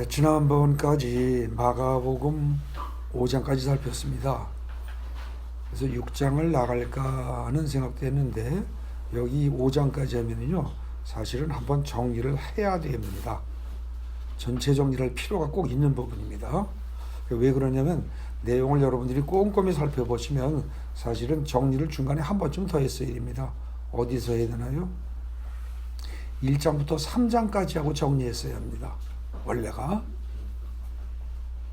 지난번까지 마가복음 5장까지 살폈습니다. 그래서 6장을 나갈까 하는 생각도 했는데 여기 5장까지 하면은요 사실은 한번 정리를 해야 됩니다. 전체 정리를 할 필요가 꼭 있는 부분입니다. 왜 그러냐면 내용을 여러분들이 꼼꼼히 살펴보시면 사실은 정리를 중간에 한 번쯤 더 했어야 됩니다. 어디서 해야 되나요? 1장부터 3장까지 하고 정리했어야 합니다. 원래가.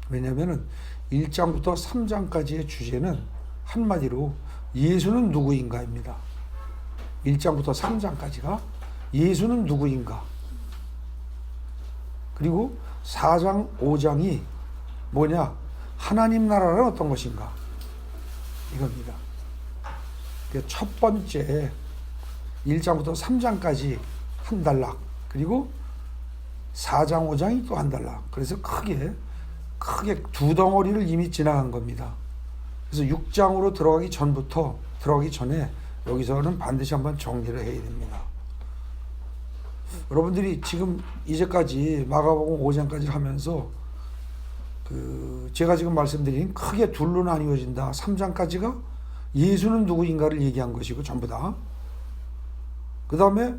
왜냐하면 1장부터 3장까지의 주제는 한마디로 예수는 누구인가입니다. 1장부터 3장까지가 예수는 누구인가. 그리고 4장, 5장이 뭐냐? 하나님 나라는 어떤 것인가? 이겁니다. 첫 번째 1장부터 3장까지 한 단락, 그리고 4장, 5장이 또 한 단락. 그래서 크게 두 덩어리를 이미 지나간 겁니다. 그래서 6장으로 들어가기 전에 여기서는 반드시 한번 정리를 해야 됩니다. 여러분들이 지금 이제까지 마가복음 5장까지 하면서 제가 지금 말씀드린 크게 둘로 나뉘어진다. 3장까지가 예수는 누구인가를 얘기한 것이고 전부 다. 그 다음에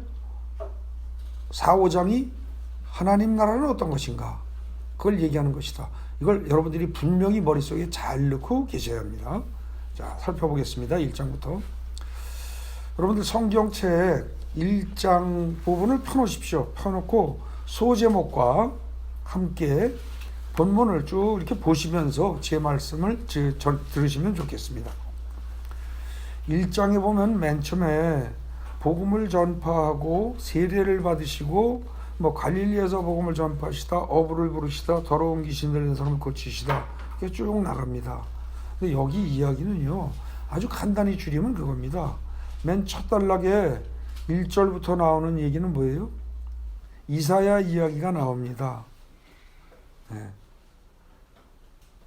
4, 5장이 하나님 나라는 어떤 것인가 그걸 얘기하는 것이다. 이걸 여러분들이 분명히 머릿속에 잘 넣고 계셔야 합니다. 자, 살펴보겠습니다. 1장부터. 여러분들 성경책 1장 부분을 펴놓으십시오. 펴놓고 소제목과 함께 본문을 쭉 이렇게 보시면서 제 말씀을 들으시면 좋겠습니다. 1장에 보면 맨 처음에 복음을 전파하고 세례를 받으시고 갈릴리에서 복음을 전파하시다, 어부를 부르시다, 더러운 귀신 들린 사람을 고치시다, 이렇게 쭉 나갑니다. 근데 여기 이야기는요 아주 간단히 줄이면 그겁니다. 맨 첫 단락에 1절부터 나오는 얘기는 뭐예요? 이사야 이야기가 나옵니다. 네.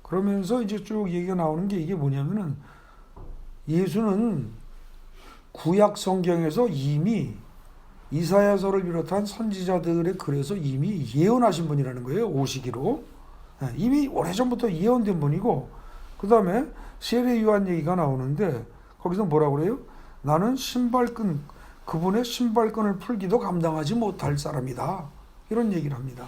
그러면서 이제 쭉 얘기가 나오는 게 이게 뭐냐면은 예수는 구약 성경에서 이미 이사야서를 비롯한 선지자들의 글에서 이미 예언하신 분이라는 거예요. 오시기로. 이미 오래전부터 예언된 분이고, 그 다음에 세례 요한 얘기가 나오는데 거기서 뭐라고 그래요? 나는 그분의 신발끈을 풀기도 감당하지 못할 사람이다. 이런 얘기를 합니다.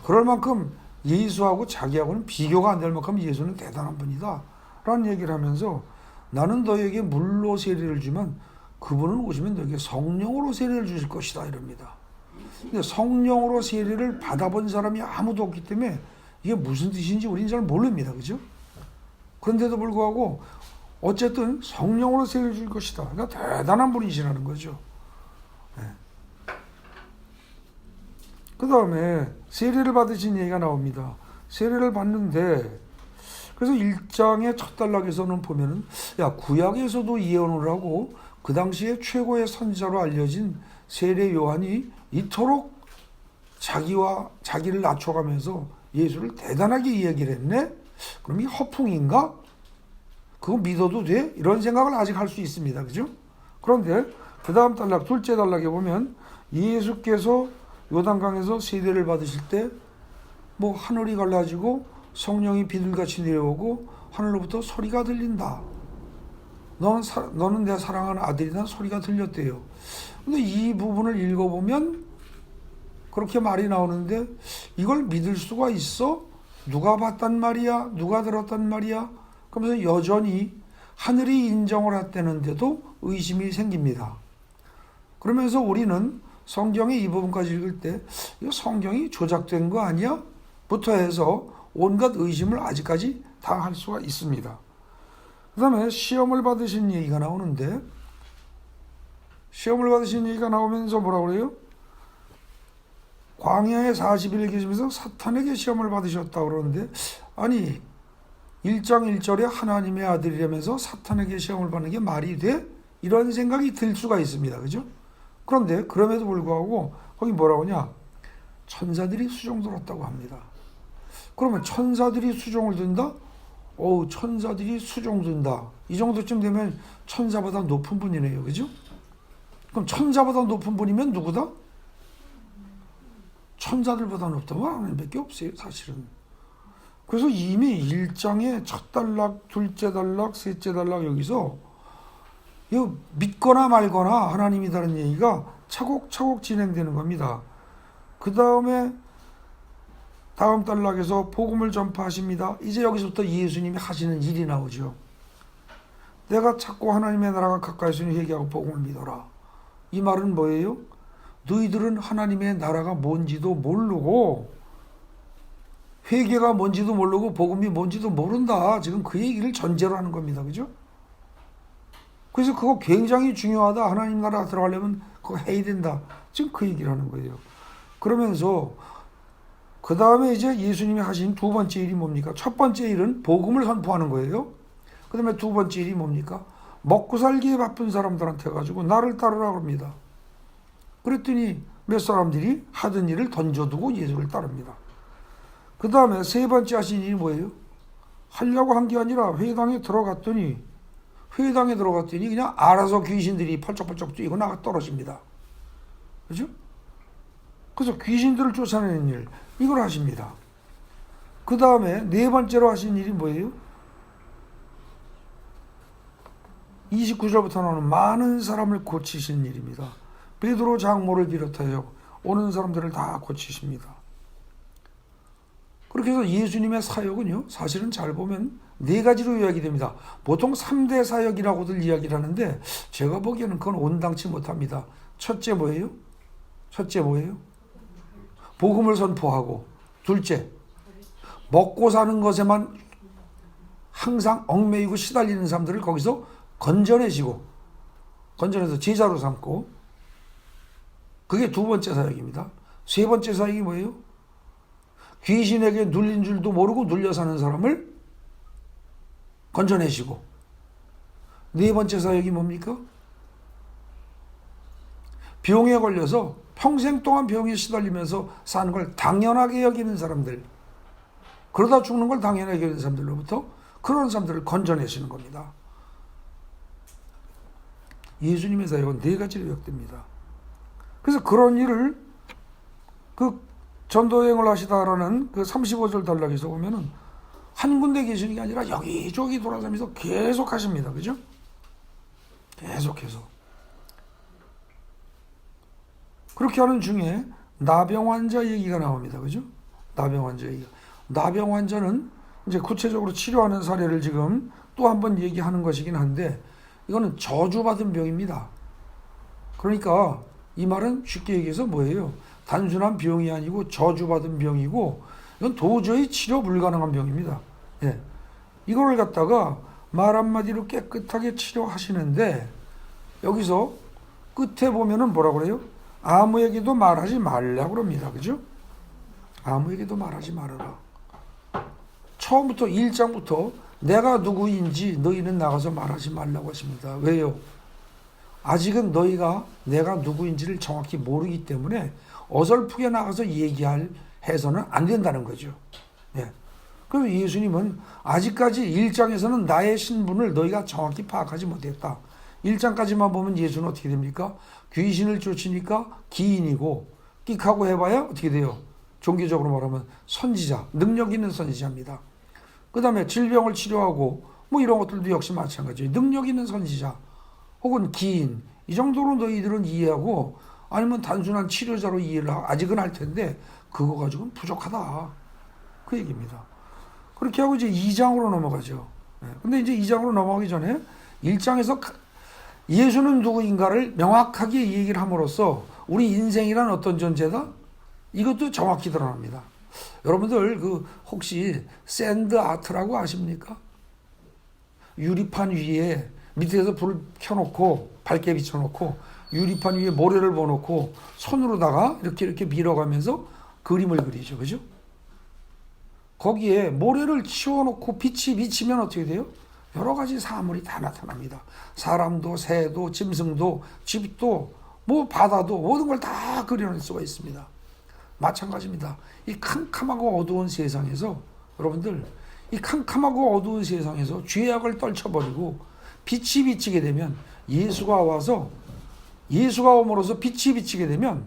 그럴 만큼 예수하고 자기하고는 비교가 안 될 만큼 예수는 대단한 분이다. 라는 얘기를 하면서 나는 너에게 물로 세례를 주면 그분은 오시면 너에게 성령으로 세례를 주실 것이다. 이럽니다. 근데 성령으로 세례를 받아본 사람이 아무도 없기 때문에 이게 무슨 뜻인지 우리는 잘 모릅니다. 그죠? 그런데도 불구하고 어쨌든 성령으로 세례를 줄 것이다. 그러니까 대단한 분이시라는 거죠. 네. 그 다음에 세례를 받으신 얘기가 나옵니다. 세례를 받는데 그래서 1장의 첫 단락에서는 보면은 구약에서도 예언을 하고 그 당시에 최고의 선지자로 알려진 세례 요한이 이토록 자기를 낮춰가면서 예수를 대단하게 이야기를 했네? 그럼 이 허풍인가? 그거 믿어도 돼? 이런 생각을 아직 할 수 있습니다. 그죠? 그런데 그 다음 단락, 둘째 단락에 보면 예수께서 요단강에서 세례를 받으실 때 하늘이 갈라지고 성령이 비둘같이 내려오고 하늘로부터 소리가 들린다. 너는 내 사랑하는 아들이다 소리가 들렸대요. 근데 이 부분을 읽어보면 그렇게 말이 나오는데 이걸 믿을 수가 있어? 누가 봤단 말이야? 누가 들었단 말이야? 그러면서 여전히 하늘이 인정을 했다는데도 의심이 생깁니다. 그러면서 우리는 성경의 이 부분까지 읽을 때 이거 성경이 조작된 거 아니야? 부터 해서 온갖 의심을 아직까지 다 할 수가 있습니다. 그 다음에 시험을 받으신 얘기가 나오는데 시험을 받으신 얘기가 나오면서 뭐라고 그래요? 광야에 40일 계시면서 사탄에게 시험을 받으셨다고 그러는데 아니 1장 1절에 하나님의 아들이라면서 사탄에게 시험을 받는 게 말이 돼? 이런 생각이 들 수가 있습니다. 그죠? 그런데 그럼에도 불구하고 거기 뭐라고 하냐? 천사들이 수종 들었다고 합니다. 그러면 천사들이 수종을 든다? 천사들이 수종 든다. 이 정도쯤 되면 천사보다 높은 분이네요. 그죠? 그럼 천사보다 높은 분이면 누구다? 천사들보다 높다면 하나님밖에 없어요, 사실은. 그래서 이미 1장의 첫 단락, 둘째 단락, 셋째 단락 여기서 이거 믿거나 말거나 하나님이다는 얘기가 차곡차곡 진행되는 겁니다. 그 다음에 다음 단락에서 복음을 전파하십니다. 이제 여기서부터 예수님이 하시는 일이 나오죠. 내가 찾고 하나님의 나라가 가까이 있으니 회개하고 복음을 믿어라. 이 말은 뭐예요? 너희들은 하나님의 나라가 뭔지도 모르고 회개가 뭔지도 모르고 복음이 뭔지도 모른다. 지금 그 얘기를 전제로 하는 겁니다. 그죠? 그래서 그거 굉장히 중요하다. 하나님 나라 들어가려면 그거 해야 된다. 지금 그 얘기를 하는 거예요. 그러면서 그 다음에 이제 예수님이 하신 두 번째 일이 뭡니까? 첫 번째 일은 복음을 선포하는 거예요. 그 다음에 두 번째 일이 뭡니까? 먹고 살기에 바쁜 사람들한테 가지고 나를 따르라 그럽니다. 그랬더니 몇 사람들이 하던 일을 던져두고 예수를 따릅니다. 그 다음에 세 번째 하신 일이 뭐예요? 하려고 한 게 아니라 회당에 들어갔더니 그냥 알아서 귀신들이 펄쩍펄쩍 뛰고 나가 떨어집니다. 그죠? 그래서 귀신들을 쫓아내는 일, 이걸 하십니다. 그 다음에 네 번째로 하신 일이 뭐예요? 29절부터 나오는 많은 사람을 고치신 일입니다. 베드로 장모를 비롯하여 오는 사람들을 다 고치십니다. 그렇게 해서 예수님의 사역은요, 사실은 잘 보면 네 가지로 이야기됩니다. 보통 3대 사역이라고들 이야기를 하는데 제가 보기에는 그건 온당치 못합니다. 첫째 뭐예요? 복음을 선포하고, 둘째 먹고 사는 것에만 항상 얽매이고 시달리는 사람들을 거기서 건져내서 제자로 삼고, 그게 두 번째 사역입니다. 세 번째 사역이 뭐예요? 귀신에게 눌린 줄도 모르고 눌려 사는 사람을 건져내시고, 네 번째 사역이 뭡니까? 병에 걸려서 평생 동안 병에 시달리면서 사는 걸 당연하게 여기는 사람들, 그러다 죽는 걸 당연하게 여기는 사람들로부터 그런 사람들을 건져내시는 겁니다. 예수님의 사역은 네 가지로 요약됩니다. 그래서 그런 일을 그 전도여행을 하시다라는 그 35절 단락에서 보면은 한 군데 계시는 게 아니라 여기저기 돌아다니면서 계속 하십니다. 그죠? 계속해서. 그렇게 하는 중에 나병 환자 얘기가 나옵니다. 그죠? 나병 환자 얘기가. 나병 환자는 이제 구체적으로 치료하는 사례를 지금 또 한 번 얘기하는 것이긴 한데, 이거는 저주받은 병입니다. 그러니까 이 말은 쉽게 얘기해서 뭐예요? 단순한 병이 아니고 저주받은 병이고, 이건 도저히 치료 불가능한 병입니다. 예. 이거를 갖다가 말 한마디로 깨끗하게 치료하시는데, 여기서 끝에 보면은 뭐라고 그래요? 아무에게도 말하지 말라고 그럽니다. 그죠? 아무에게도 말하지 말아라. 처음부터 1장부터 내가 누구인지 너희는 나가서 말하지 말라고 하십니다. 왜요? 아직은 너희가 내가 누구인지를 정확히 모르기 때문에 어설프게 나가서 얘기할 해서는 안 된다는 거죠. 예. 그래서 예수님은 아직까지 1장에서는 나의 신분을 너희가 정확히 파악하지 못했다. 1장까지만 보면 예수는 어떻게 됩니까? 귀신을 쫓으니까 기인이고, 끽하고 해봐야 어떻게 돼요? 종교적으로 말하면 선지자, 능력 있는 선지자입니다. 그 다음에 질병을 치료하고 뭐 이런 것들도 역시 마찬가지예요. 능력 있는 선지자 혹은 기인, 이 정도로 너희들은 이해하고, 아니면 단순한 치료자로 이해를 아직은 할 텐데 그거 가지고는 부족하다, 그 얘기입니다. 그렇게 하고 이제 2장으로 넘어가죠. 근데 이제 2장으로 넘어가기 전에 1장에서 예수는 누구인가를 명확하게 얘기를 함으로써 우리 인생이란 어떤 존재다? 이것도 정확히 드러납니다. 여러분들 그 혹시 샌드 아트라고 아십니까? 유리판 위에 밑에서 불을 켜놓고 밝게 비춰놓고 유리판 위에 모래를 부어놓고 손으로다가 이렇게 밀어가면서 그림을 그리죠. 그죠? 거기에 모래를 치워놓고 빛이 비치면 어떻게 돼요? 여러 가지 사물이 다 나타납니다. 사람도, 새도, 짐승도, 집도, 뭐 바다도, 모든 걸 다 그려낼 수가 있습니다. 마찬가지입니다. 이 캄캄하고 어두운 세상에서, 여러분들, 이 캄캄하고 어두운 세상에서 죄악을 떨쳐버리고 빛이 비치게 되면, 예수가 옴으로써 빛이 비치게 되면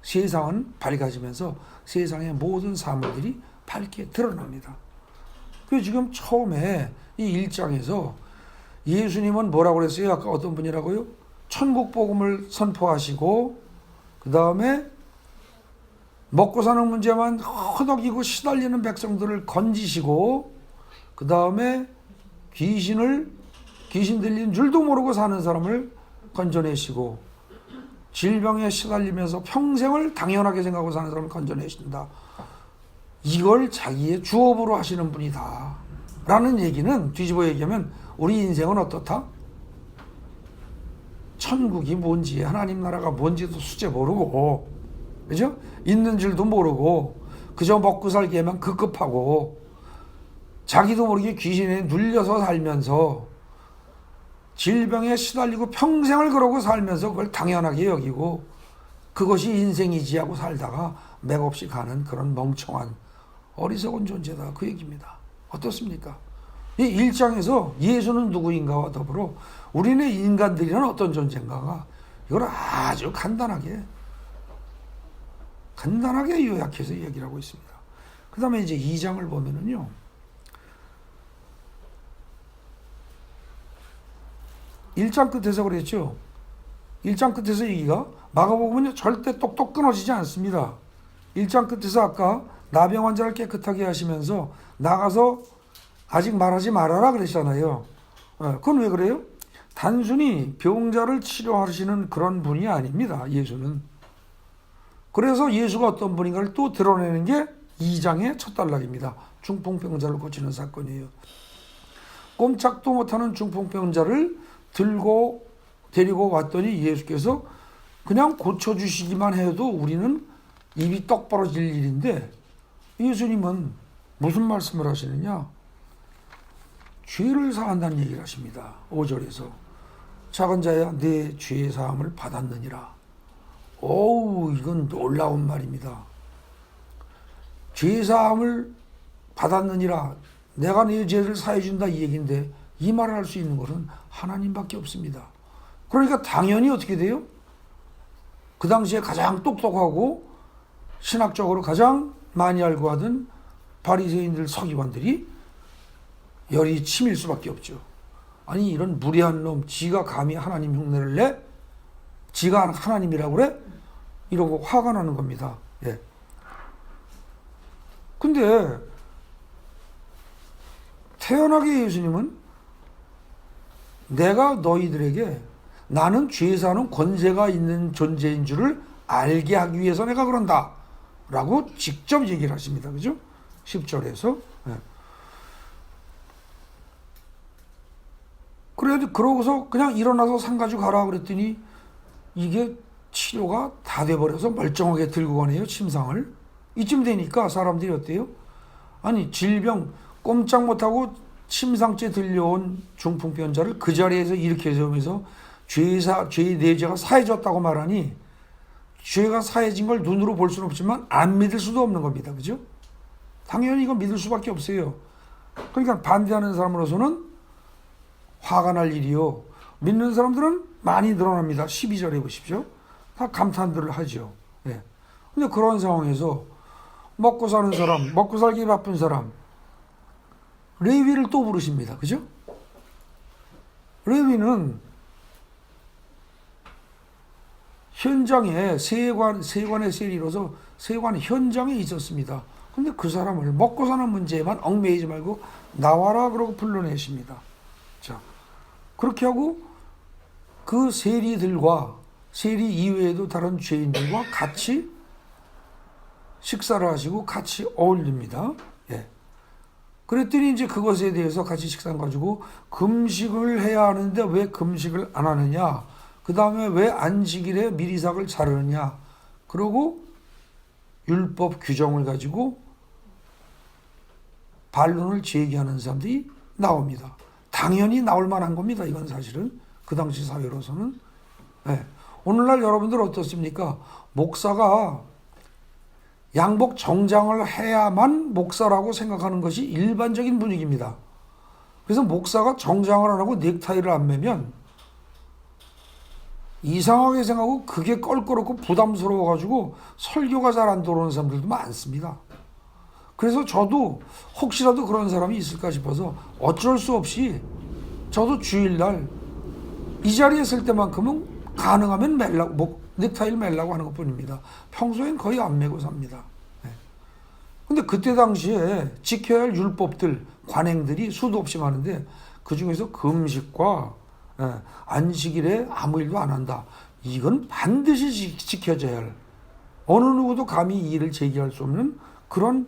세상은 밝아지면서 세상의 모든 사물들이 밝게 드러납니다. 그 지금 처음에 이 1장에서 예수님은 뭐라고 그랬어요? 아까 어떤 분이라고요? 천국 복음을 선포하시고 그 다음에 먹고 사는 문제만 허덕이고 시달리는 백성들을 건지시고 그 다음에 귀신 들린 줄도 모르고 사는 사람을 건져내시고 질병에 시달리면서 평생을 당연하게 생각하고 사는 사람을 건져내신다. 이걸 자기의 주업으로 하시는 분이다. 라는 얘기는 뒤집어 얘기하면 우리 인생은 어떻다? 천국이 뭔지 하나님 나라가 뭔지도 수제 모르고 그죠? 있는 줄도 모르고 그저 먹고 살기에만 급급하고 자기도 모르게 귀신에 눌려서 살면서 질병에 시달리고 평생을 그러고 살면서 그걸 당연하게 여기고 그것이 인생이지 하고 살다가 맥없이 가는 그런 멍청한 어리석은 존재다. 그 얘기입니다. 어떻습니까? 이 1장에서 예수는 누구인가와 더불어 우리는 인간들이란 어떤 존재인가가 이걸 아주 간단하게 요약해서 얘기를 하고 있습니다. 그 다음에 이제 2장을 보면은요. 1장 끝에서 그랬죠. 1장 끝에서 얘기가 마가복음은 절대 똑똑 끊어지지 않습니다. 1장 끝에서 아까 나병 환자를 깨끗하게 하시면서 나가서 아직 말하지 말아라 그랬잖아요. 그건 왜 그래요? 단순히 병자를 치료하시는 그런 분이 아닙니다. 예수는. 그래서 예수가 어떤 분인가를 또 드러내는 게 2장의 첫 단락입니다. 중풍병자를 고치는 사건이에요. 꼼짝도 못하는 중풍병자를 데리고 왔더니 예수께서 그냥 고쳐주시기만 해도 우리는 입이 떡 벌어질 일인데 예수님은 무슨 말씀을 하시느냐? 죄를 사한다는 얘기를 하십니다. 5절에서 작은 자야 내 죄 사함을 받았느니라. 어우, 이건 놀라운 말입니다. 죄 사함을 받았느니라. 내가 네 죄를 사해준다 이 얘기인데 이 말을 할 수 있는 것은 하나님밖에 없습니다. 그러니까 당연히 어떻게 돼요? 그 당시에 가장 똑똑하고 신학적으로 가장 많이 알고 하던 바리새인들 서기관들이 열이 치밀 수밖에 없죠. 아니 이런 무례한 놈, 지가 감히 하나님 흉내를 내? 지가 하나님이라고 그래? 이러고 화가 나는 겁니다. 예. 근데 태연하게 예수님은 내가 너희들에게 나는 죄 사는 권세가 있는 존재인 줄을 알게 하기 위해서 내가 그런다 라고 직접 얘기를 하십니다. 그죠? 10절에서 예. 그러고서 그냥 일어나서 산 가지고 가라 그랬더니 이게 치료가 다 돼버려서 멀쩡하게 들고 가네요. 침상을. 이쯤 되니까 사람들이 어때요? 아니 질병 꼼짝 못하고 침상째 들려온 중풍병자를 그 자리에서 이렇게 세우면서 내 죄가 사해졌다고 말하니 죄가 사해진 걸 눈으로 볼 수는 없지만 안 믿을 수도 없는 겁니다. 그죠? 당연히 이건 믿을 수밖에 없어요. 그러니까 반대하는 사람으로서는 화가 날 일이요. 믿는 사람들은 많이 늘어납니다. 12절에 보십시오. 다 감탄들을 하죠. 예. 근데 그런 상황에서 먹고 사는 사람, 먹고 살기 바쁜 사람, 레위를 또 부르십니다. 그죠? 레위는 현장에 세관의 세리로서 세관 현장에 있었습니다. 근데 그 사람을 먹고 사는 문제에만 얽매이지 말고 나와라 그러고 불러내십니다. 자, 그렇게 하고 그 세리들과 세리 이외에도 다른 죄인들과 같이 식사를 하시고 같이 어울립니다. 예. 그랬더니 이제 그것에 대해서 같이 식사를 가지고 금식을 해야 하는데 왜 금식을 안 하느냐? 그 다음에 왜 안식일에 미리삭을 자르느냐? 그러고 율법 규정을 가지고 반론을 제기하는 사람들이 나옵니다. 당연히 나올 만한 겁니다. 이건 사실은 그 당시 사회로서는. 네. 오늘날 여러분들 어떻습니까? 목사가 양복 정장을 해야만 목사라고 생각하는 것이 일반적인 분위기입니다. 그래서 목사가 정장을 안 하고 넥타이를 안 매면 이상하게 생각하고 그게 껄끄럽고 부담스러워가지고 설교가 잘 안 들어오는 사람들도 많습니다. 그래서 저도 혹시라도 그런 사람이 있을까 싶어서 어쩔 수 없이 저도 주일날 이 자리에 있을 때만큼은 가능하면 매려고, 넥타이를 매려고 하는 것 뿐입니다. 평소엔 거의 안 매고 삽니다. 근데 그때 당시에 지켜야 할 율법들, 관행들이 수도 없이 많은데 그 중에서 금식과 안식일에 아무 일도 안 한다. 이건 반드시 지켜져야 할, 어느 누구도 감히 이 일을 제기할 수 없는 그런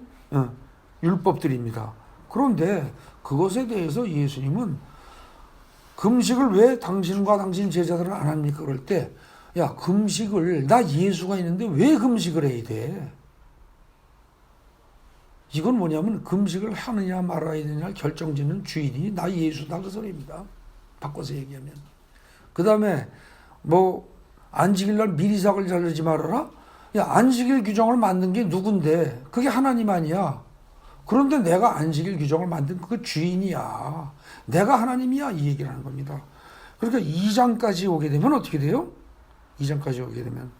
율법들입니다. 그런데 그것에 대해서 예수님은 금식을 왜 당신과 당신 제자들은 안 합니까? 그럴 때, 야, 금식을, 나 예수가 있는데 왜 금식을 해야 돼? 이건 뭐냐면 금식을 하느냐 말아야 되느냐 결정짓는 주인이 나 예수다, 그 소리입니다. 바꿔서 얘기하면. 그 다음에 뭐 안식일날 미리삭을 자르지 말아라? 야, 안식일 규정을 만든 게 누군데? 그게 하나님 아니야. 그런데 내가 안식일 규정을 만든 그 주인이야. 내가 하나님이야. 이 얘기를 하는 겁니다. 그러니까 2장까지 오게 되면 어떻게 돼요? 2장까지 오게 되면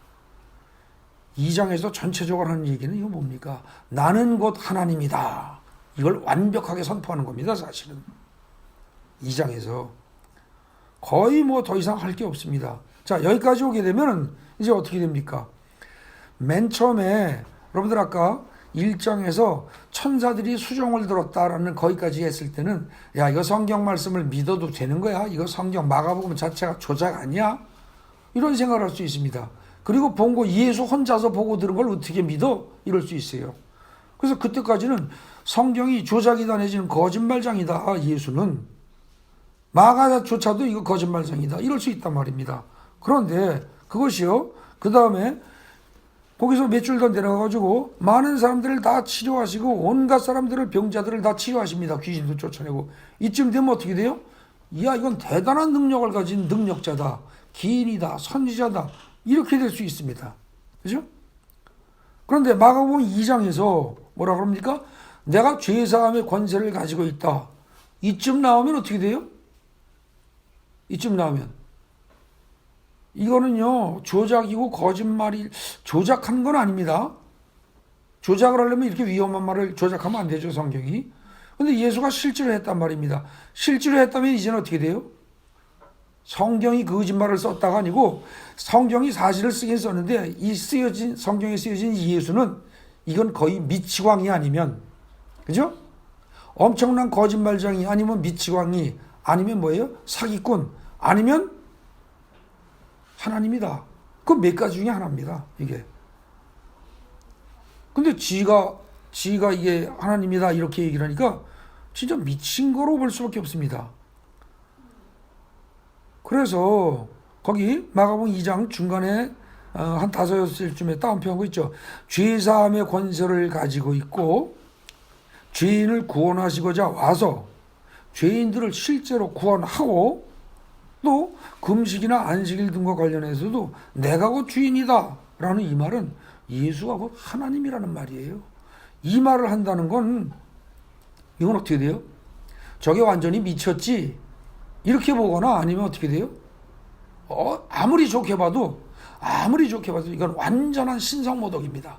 2장에서 전체적으로 하는 얘기는 이거 뭡니까? 나는 곧 하나님이다. 이걸 완벽하게 선포하는 겁니다. 사실은 2장에서 거의 뭐 더 이상 할 게 없습니다. 자, 여기까지 오게 되면 이제 어떻게 됩니까? 맨 처음에 여러분들 아까 1장에서 천사들이 수종을 들었다라는 거기까지 했을 때는 야, 이거 성경 말씀을 믿어도 되는 거야? 이거 성경 마가복음 자체가 조작 아니야? 이런 생각을 할 수 있습니다. 그리고 본 거 예수 혼자서 보고 들은 걸 어떻게 믿어? 이럴 수 있어요. 그래서 그때까지는 성경이 조작이다 내지는 거짓말장이다. 예수는 마가조차도 이거 거짓말장이다. 이럴 수 있단 말입니다. 그런데 그것이요. 그 다음에 거기서 몇 줄 더 내려가가지고 많은 사람들을 다 치료하시고 온갖 사람들을 병자들을 다 치료하십니다. 귀신도 쫓아내고 이쯤 되면 어떻게 돼요? 이야, 이건 대단한 능력을 가진 능력자다. 기인이다. 선지자다. 이렇게 될 수 있습니다. 그죠? 그런데 마가복음 2장에서 뭐라 그럽니까? 내가 죄사함의 권세를 가지고 있다. 이쯤 나오면 어떻게 돼요? 이쯤 나오면 이거는요 조작이고 거짓말이, 조작한 건 아닙니다. 조작을 하려면 이렇게 위험한 말을 조작하면 안 되죠, 성경이. 근데 예수가 실제로 했단 말입니다. 실제로 했다면 이제는 어떻게 돼요? 성경이 거짓말을 썼다가 아니고 성경이 사실을 쓰긴 썼는데 이 쓰여진, 성경에 쓰여진 예수는 이건 거의 미치광이 아니면, 그죠? 엄청난 거짓말장이 아니면 미치광이 아니면 뭐예요? 사기꾼 아니면 하나님이다. 그 몇 가지 중에 하나입니다. 이게. 근데 지가 이게 하나님이다 이렇게 얘기를 하니까 진짜 미친 거로 볼 수밖에 없습니다. 그래서 거기 마가복음 2장 중간에 한 5-6줄쯤에 따옴표한 거 있죠. 죄사함의 권세를 가지고 있고 죄인을 구원하시고자 와서 죄인들을 실제로 구원하고 또 금식이나 안식일 등과 관련해서도 내가 곧 주인이다 라는 이 말은 예수가 곧 하나님이라는 말이에요. 이 말을 한다는 건 이건 어떻게 돼요? 저게 완전히 미쳤지 이렇게 보거나 아니면 어떻게 돼요? 아무리 좋게 봐도 이건 완전한 신성모독입니다.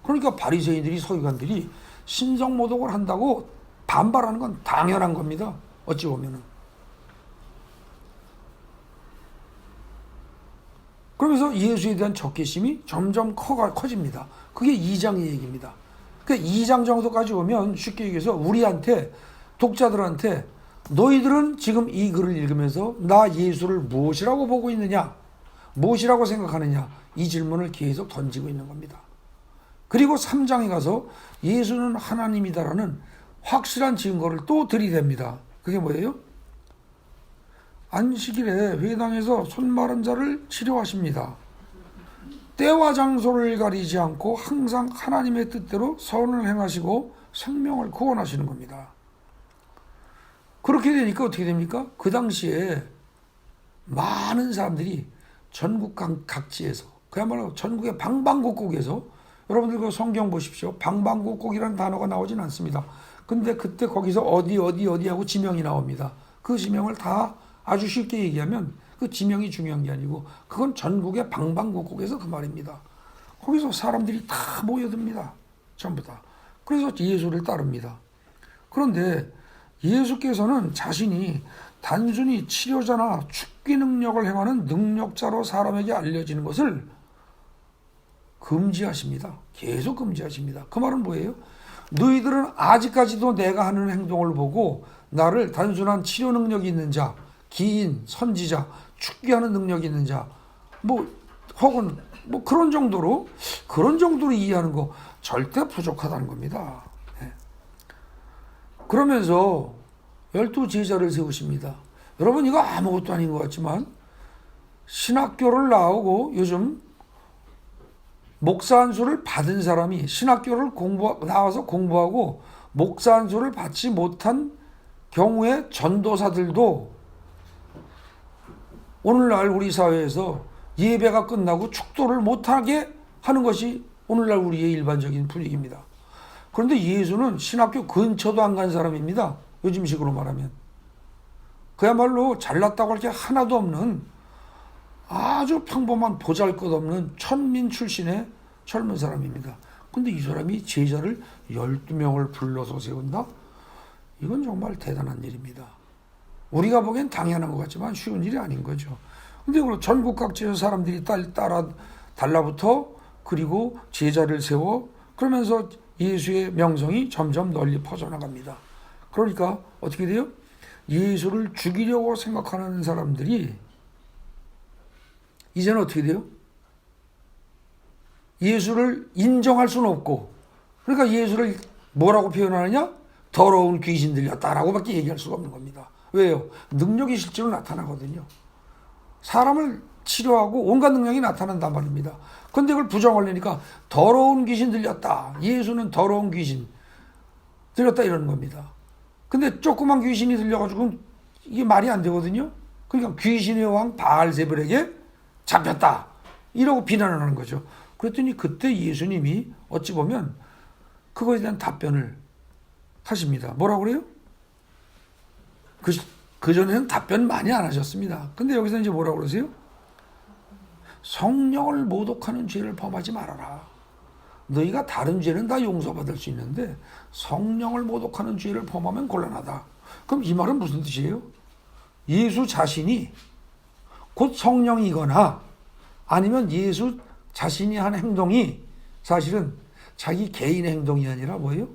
그러니까 바리새인들이, 서기관들이 신성모독을 한다고 반발하는 건 당연한 겁니다. 어찌 보면은. 그러면서 예수에 대한 적개심이 점점 커집니다. 그게 2장의 얘기입니다. 그러니까 2장 정도까지 오면 쉽게 얘기해서 우리한테, 독자들한테 너희들은 지금 이 글을 읽으면서 나 예수를 무엇이라고 보고 있느냐? 무엇이라고 생각하느냐? 이 질문을 계속 던지고 있는 겁니다. 그리고 3장에 가서 예수는 하나님이다라는 확실한 증거를 또 들이댑니다. 그게 뭐예요? 안식일에 회당에서 손 마른 자를 치료하십니다. 때와 장소를 가리지 않고 항상 하나님의 뜻대로 선을 행하시고 생명을 구원하시는 겁니다. 그렇게 되니까 어떻게 됩니까? 그 당시에 많은 사람들이 전국 각지에서, 그야말로 전국의 방방곡곡에서, 여러분들 그 성경 보십시오. 방방곡곡이라는 단어가 나오진 않습니다. 근데 그때 거기서 어디 하고 지명이 나옵니다. 그 지명을 다 아주 쉽게 얘기하면 그 지명이 중요한 게 아니고 그건 전국의 방방곡곡에서 그 말입니다. 거기서 사람들이 다 모여듭니다. 전부 다. 그래서 예수를 따릅니다. 그런데 예수께서는 자신이 단순히 치료자나 축기 능력을 행하는 능력자로 사람에게 알려지는 것을 금지하십니다. 계속 금지하십니다. 그 말은 뭐예요? 너희들은 아직까지도 내가 하는 행동을 보고 나를 단순한 치료 능력이 있는 자, 기인, 선지자, 축기하는 능력이 있는 자, 혹은 그런 정도로 이해하는 거 절대 부족하다는 겁니다. 네. 그러면서 12제자를 세우십니다. 여러분, 이거 아무것도 아닌 것 같지만 신학교를 나오고 요즘 목사 안수를 받은 사람이 신학교를 나와서 공부하고 목사 안수를 받지 못한 경우에 전도사들도 오늘날 우리 사회에서 예배가 끝나고 축도를 못하게 하는 것이 오늘날 우리의 일반적인 분위기입니다. 그런데 예수는 신학교 근처도 안 간 사람입니다. 요즘식으로 말하면. 그야말로 잘났다고 할 게 하나도 없는 아주 평범한 보잘것없는 천민 출신의 젊은 사람입니다. 근데 이 사람이 제자를 12명을 불러서 세운다? 이건 정말 대단한 일입니다. 우리가 보기엔 당연한 것 같지만 쉬운 일이 아닌 거죠. 근데 전국 각지에서 사람들이 따라 달라붙어 그리고 제자를 세워 그러면서 예수의 명성이 점점 널리 퍼져나갑니다. 그러니까 어떻게 돼요? 예수를 죽이려고 생각하는 사람들이 이제는 어떻게 돼요? 예수를 인정할 수는 없고, 그러니까 예수를 뭐라고 표현하느냐? 더러운 귀신 들렸다라고밖에 얘기할 수가 없는 겁니다. 왜요? 능력이 실제로 나타나거든요. 사람을 치료하고 온갖 능력이 나타난단 말입니다. 그런데 그걸 부정하려니까 더러운 귀신 들렸다. 예수는 더러운 귀신 들렸다 이러는 겁니다. 근데 조그만 귀신이 들려가지고 이게 말이 안 되거든요. 그러니까 귀신의 왕 바알세불에게 잡혔다. 이러고 비난을 하는 거죠. 그랬더니 그때 예수님이 어찌 보면 그거에 대한 답변을 하십니다. 뭐라고 그래요? 그전에는 답변 많이 안 하셨습니다. 근데 여기서 이제 뭐라고 그러세요? 성령을 모독하는 죄를 범하지 말아라. 너희가 다른 죄는 다 용서받을 수 있는데 성령을 모독하는 죄를 범하면 곤란하다. 그럼 이 말은 무슨 뜻이에요? 예수 자신이 곧 성령이거나 아니면 예수 자신이 한 행동이 사실은 자기 개인의 행동이 아니라 뭐예요?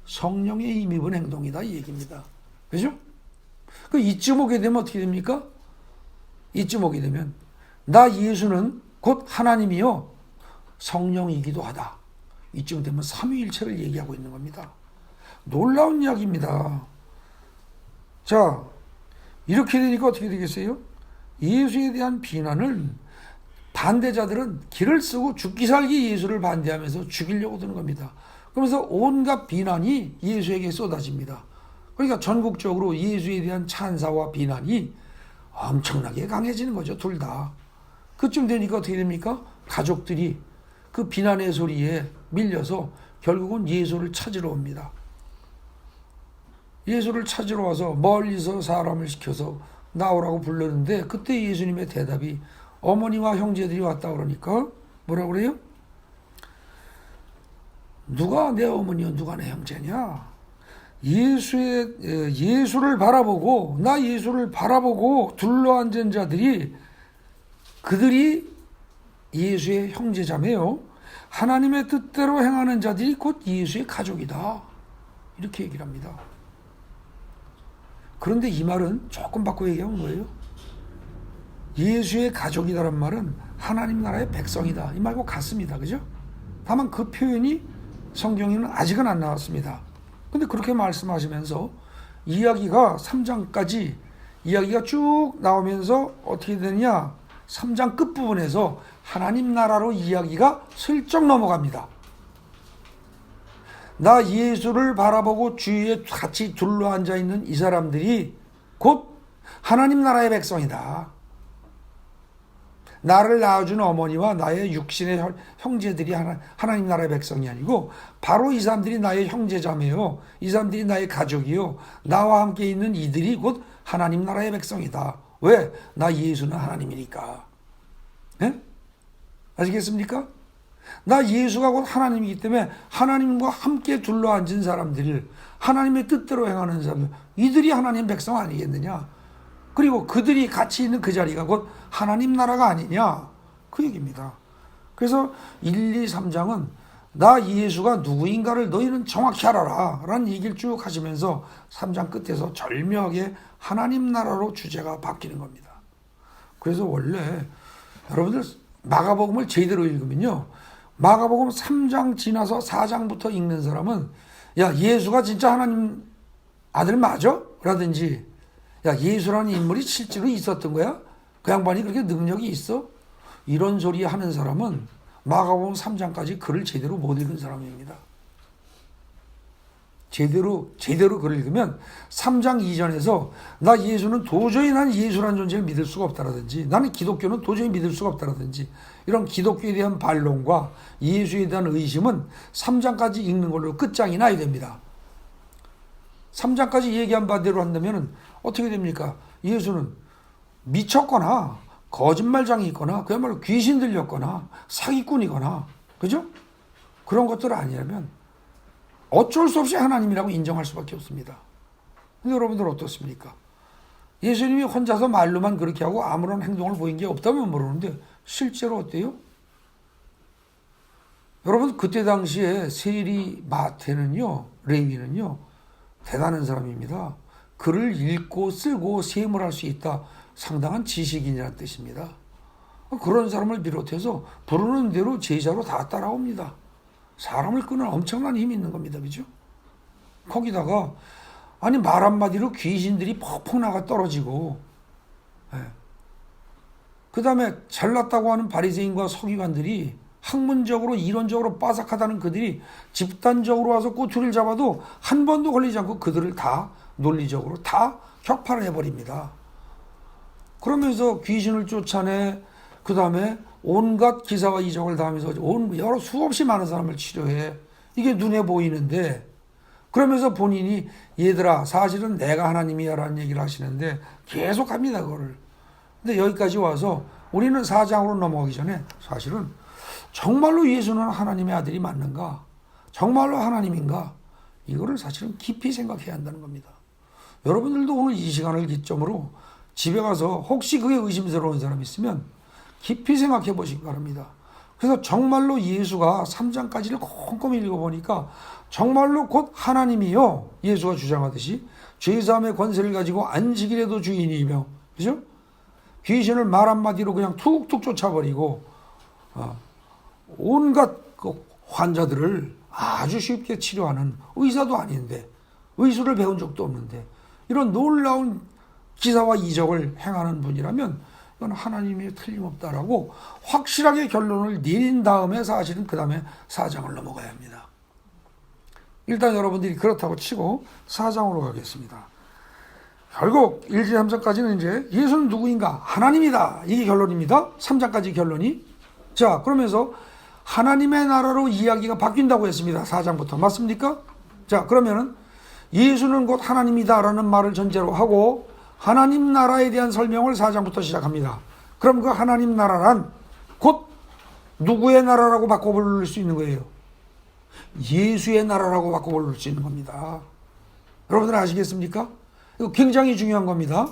성령의 힘입은 행동이다 이 얘기입니다. 그죠? 이쯤 오게 되면 어떻게 됩니까? 이쯤 오게 되면 나 예수는 곧 하나님이요 성령이기도 하다. 이쯤 되면 삼위일체를 얘기하고 있는 겁니다. 놀라운 이야기입니다. 자, 이렇게 되니까 어떻게 되겠어요? 예수에 대한 비난을 반대자들은 길을 쓰고 죽기 살기 예수를 반대하면서 죽이려고 드는 겁니다. 그러면서 온갖 비난이 예수에게 쏟아집니다. 그러니까 전국적으로 예수에 대한 찬사와 비난이 엄청나게 강해지는 거죠. 둘 다. 그쯤 되니까 어떻게 됩니까? 가족들이 그 비난의 소리에 밀려서 결국은 예수를 찾으러 옵니다. 예수를 찾으러 와서 멀리서 사람을 시켜서 나오라고 불렀는데 그때 예수님의 대답이 어머니와 형제들이 왔다 그러니까 뭐라고 그래요? 누가 내 어머니요 누가 내 형제냐? 예수를 바라보고 나 예수를 바라보고 둘러앉은 자들이 그들이 예수의 형제자매요. 하나님의 뜻대로 행하는 자들이 곧 예수의 가족이다. 이렇게 얘기를 합니다. 그런데 이 말은 조금 바꿔 얘기하면 뭐예요? 예수의 가족이다란 말은 하나님 나라의 백성이다. 이 말과 같습니다. 그죠? 다만 그 표현이 성경에는 아직은 안 나왔습니다. 근데 그렇게 말씀하시면서 이야기가 3장까지 이야기가 쭉 나오면서 어떻게 되느냐? 3장 끝부분에서 하나님 나라로 이야기가 슬쩍 넘어갑니다. 나 예수를 바라보고 주위에 같이 둘러앉아 있는 이 사람들이 곧 하나님 나라의 백성이다. 나를 낳아준 어머니와 나의 육신의 형제들이 하나님 나라의 백성이 아니고 바로 이 사람들이 나의 형제자매요. 이 사람들이 나의 가족이요. 나와 함께 있는 이들이 곧 하나님 나라의 백성이다. 왜? 나 예수는 하나님이니까. 예? 아시겠습니까? 나 예수가 곧 하나님이기 때문에 하나님과 함께 둘러앉은 사람들, 하나님의 뜻대로 행하는 사람들, 이들이 하나님 백성 아니겠느냐? 그리고 그들이 같이 있는 그 자리가 곧 하나님 나라가 아니냐? 그 얘기입니다. 그래서 1, 2, 3장은 나 예수가 누구인가를 너희는 정확히 알아라 라는 얘기를 쭉 하시면서 3장 끝에서 절묘하게 하나님 나라로 주제가 바뀌는 겁니다. 그래서 원래 여러분들 마가복음을 제대로 읽으면요, 마가복음 3장 지나서 4장부터 읽는 사람은 야, 예수가 진짜 하나님 아들 맞아? 라든지 야, 예수라는 인물이 실제로 있었던 거야? 그 양반이 그렇게 능력이 있어? 이런 소리 하는 사람은 마가복음 3장까지 글을 제대로 못 읽은 사람입니다. 제대로 글을 읽으면 3장 이전에서 나 예수는 도저히 난 예수라는 존재를 믿을 수가 없다라든지 나는 기독교는 도저히 믿을 수가 없다라든지 이런 기독교에 대한 반론과 예수에 대한 의심은 3장까지 읽는 걸로 끝장이 나야 됩니다. 3장까지 얘기한 바대로 한다면 어떻게 됩니까? 예수는 미쳤거나 거짓말장이 있거나 그야말로 귀신 들렸거나 사기꾼이거나 그죠? 그런 것들 아니라면 어쩔 수 없이 하나님이라고 인정할 수밖에 없습니다. 근데 여러분들 어떻습니까? 예수님이 혼자서 말로만 그렇게 하고 아무런 행동을 보인 게 없다면 모르는데 실제로 어때요? 여러분 그때 당시에 세리 마태는요, 레위는요 대단한 사람입니다. 글을 읽고 쓰고 세임을 할 수 있다. 상당한 지식인이라는 뜻입니다. 그런 사람을 비롯해서 부르는 대로 제자로 다 따라옵니다. 사람을 끄는 엄청난 힘이 있는 겁니다. 그죠? 거기다가 아니 말 한마디로 귀신들이 퍽퍽 나가 떨어지고 그 다음에 잘났다고 하는 바리새인과 서기관들이 학문적으로 이론적으로 빠삭하다는 그들이 집단적으로 와서 꼬투리를 잡아도 한 번도 걸리지 않고 그들을 다 논리적으로 다 격파를 해버립니다. 그러면서 귀신을 쫓아내 그 다음에 온갖 기사와 이적을 당하면서 여러 수없이 많은 사람을 치료해. 이게 눈에 보이는데 그러면서 본인이 얘들아 사실은 내가 하나님이야 라는 얘기를 하시는데 계속 합니다 그거를. 근데 여기까지 와서 우리는 4장으로 넘어가기 전에 사실은 정말로 예수는 하나님의 아들이 맞는가? 정말로 하나님인가? 이거를 사실은 깊이 생각해야 한다는 겁니다. 여러분들도 오늘 이 시간을 기점으로 집에 가서 혹시 그게 의심스러운 사람이 있으면 깊이 생각해 보시기 바랍니다. 그래서 정말로 예수가 3장까지를 꼼꼼히 읽어보니까 정말로 곧 하나님이요. 예수가 주장하듯이 죄사함의 권세를 가지고 안식일에도 주인이며 그죠? 귀신을 말 한마디로 그냥 툭툭 쫓아버리고 온갖 그 환자들을 아주 쉽게 치료하는 의사도 아닌데 의술을 배운 적도 없는데 이런 놀라운 기사와 이적을 행하는 분이라면 이건 하나님이 틀림없다라고 확실하게 결론을 내린 다음에 사실은 그 다음에 4장을 넘어가야 합니다. 일단 여러분들이 그렇다고 치고 4장으로 가겠습니다. 결국 1, 2, 3장까지는 이제 예수는 누구인가? 하나님이다. 이게 결론입니다. 3장까지 결론이. 자, 그러면서 하나님의 나라로 이야기가 바뀐다고 했습니다. 4장부터. 맞습니까? 자, 그러면은 예수는 곧 하나님이다라는 말을 전제로 하고 하나님 나라에 대한 설명을 4장부터 시작합니다. 그럼 그 하나님 나라란 곧 누구의 나라라고 바꿔 부를 수 있는 거예요? 예수의 나라라고 바꿔 부를 수 있는 겁니다. 여러분들 아시겠습니까? 이거 굉장히 중요한 겁니다.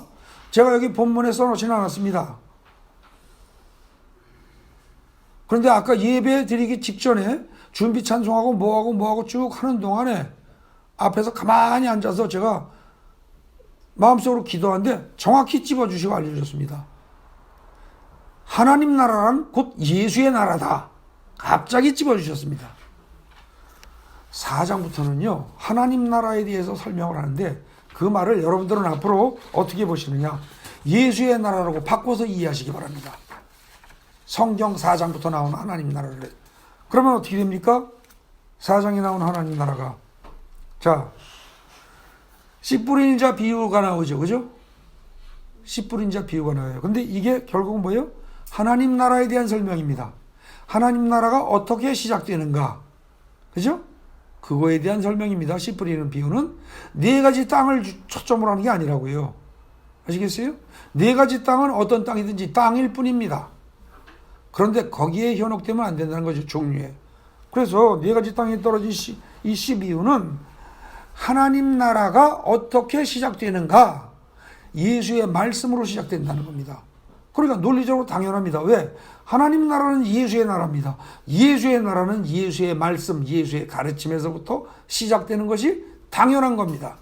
제가 여기 본문에 써놓지는 않았습니다. 그런데 아까 예배 드리기 직전에 준비 찬송하고 뭐하고 쭉 하는 동안에 앞에서 가만히 앉아서 제가 마음속으로 기도하는데 정확히 찝어주시고 알려주셨습니다. 하나님 나라란 곧 예수의 나라다. 갑자기 찝어주셨습니다. 4장부터는요. 하나님 나라에 대해서 설명을 하는데 그 말을 여러분들은 앞으로 어떻게 보시느냐. 예수의 나라라고 바꿔서 이해하시기 바랍니다. 성경 4장부터 나오는 하나님 나라를. 그러면 어떻게 됩니까? 4장에 나온 하나님 나라가 자 씨 뿌린 자 비유가 나오죠. 그죠? 씨 뿌린 자 비유가 나와요. 근데 이게 결국은 뭐예요? 하나님 나라에 대한 설명입니다. 하나님 나라가 어떻게 시작되는가? 그죠? 그거에 대한 설명입니다. 씨 뿌리는 비유는 네 가지 땅을 초점으로 하는 게 아니라고요. 아시겠어요? 네 가지 땅은 어떤 땅이든지 땅일 뿐입니다. 그런데 거기에 현혹되면 안 된다는 거죠. 종류에. 그래서 네 가지 땅에 떨어진 이 12유는 하나님 나라가 어떻게 시작되는가? 예수의 말씀으로 시작된다는 겁니다. 그러니까 논리적으로 당연합니다. 왜? 하나님 나라는 예수의 나라입니다. 예수의 나라는 예수의 말씀, 예수의 가르침에서부터 시작되는 것이 당연한 겁니다.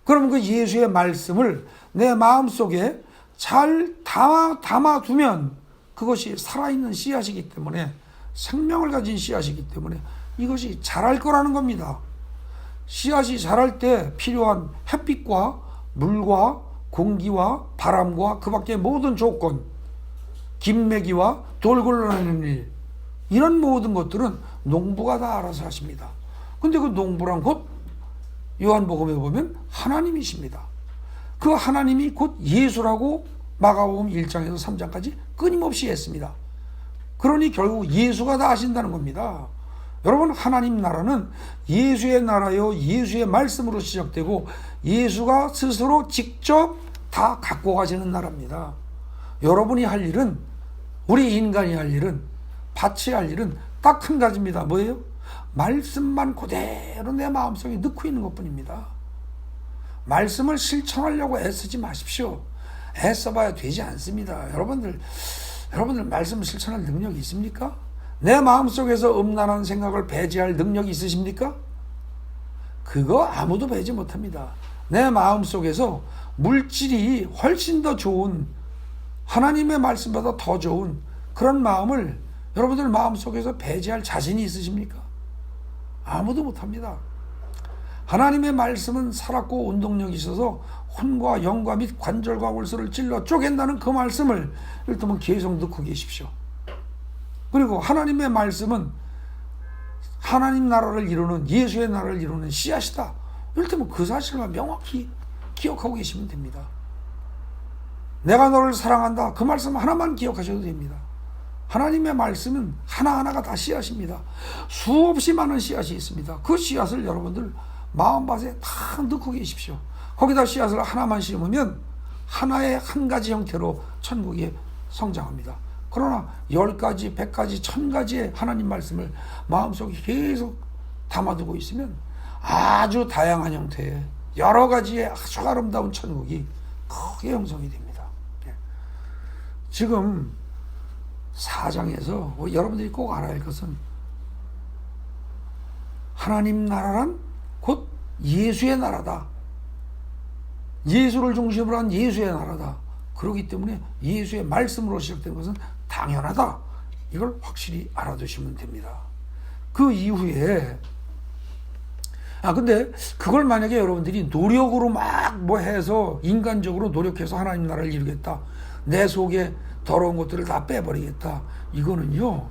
그러면 그 예수의 말씀을 내 마음속에 잘 담아두면 그것이 살아있는 씨앗이기 때문에, 생명을 가진 씨앗이기 때문에 이것이 자랄 거라는 겁니다. 씨앗이 자랄 때 필요한 햇빛과 물과 공기와 바람과 그 밖의 모든 조건, 김매기와 돌 굴러내는 일, 이런 모든 것들은 농부가 다 알아서 하십니다. 근데 그 농부란 곧 요한복음에 보면 하나님이십니다. 그 하나님이 곧 예수라고 마가복음 1장에서 3장까지 끊임없이 했습니다. 그러니 결국 예수가 다 하신다는 겁니다. 여러분, 하나님 나라는 예수의 나라요, 예수의 말씀으로 시작되고 예수가 스스로 직접 다 갖고 가시는 나라입니다. 여러분이 할 일은, 우리 인간이 할 일은, 바치 할 일은 딱 한 가지입니다. 뭐예요? 말씀만 그대로 내 마음속에 넣고 있는 것뿐입니다. 말씀을 실천하려고 애쓰지 마십시오. 애써봐야 되지 않습니다. 여러분들 말씀을 실천할 능력이 있습니까? 내 마음속에서 음란한 생각을 배제할 능력이 있으십니까? 그거 아무도 배제 못합니다. 내 마음속에서 물질이 훨씬 더 좋은, 하나님의 말씀보다 더 좋은 그런 마음을 여러분들 마음속에서 배제할 자신이 있으십니까? 아무도 못합니다. 하나님의 말씀은 살았고 운동력이 있어서 혼과 영과 및 관절과 골수를 찔러 쪼갠다는 그 말씀을 일단은 계속 넣고 계십시오. 그리고 하나님의 말씀은 하나님 나라를 이루는, 예수의 나라를 이루는 씨앗이다. 일단은 그 사실만 명확히 기억하고 계시면 됩니다. 내가 너를 사랑한다. 그 말씀 하나만 기억하셔도 됩니다. 하나님의 말씀은 하나하나가 다 씨앗입니다. 수없이 많은 씨앗이 있습니다. 그 씨앗을 여러분들 마음밭에 다 넣고 계십시오. 거기다 씨앗을 하나만 심으면 하나의 한 가지 형태로 천국이 성장합니다. 그러나 10가지, 100가지, 1000가지의 하나님 말씀을 마음속에 계속 담아두고 있으면 아주 다양한 형태의 여러 가지의 아주 아름다운 천국이 크게 형성이 됩니다. 지금 4장에서 여러분들이 꼭 알아야 할 것은 하나님 나라란 곧 예수의 나라다. 예수를 중심으로 한 예수의 나라다. 그렇기 때문에 예수의 말씀으로 시작된 것은 당연하다. 이걸 확실히 알아두시면 됩니다. 그 이후에 근데 그걸 만약에 여러분들이 노력으로 막 뭐 해서 인간적으로 노력해서 하나님 나라를 이루겠다. 내 속에 더러운 것들을 다 빼버리겠다. 이거는요.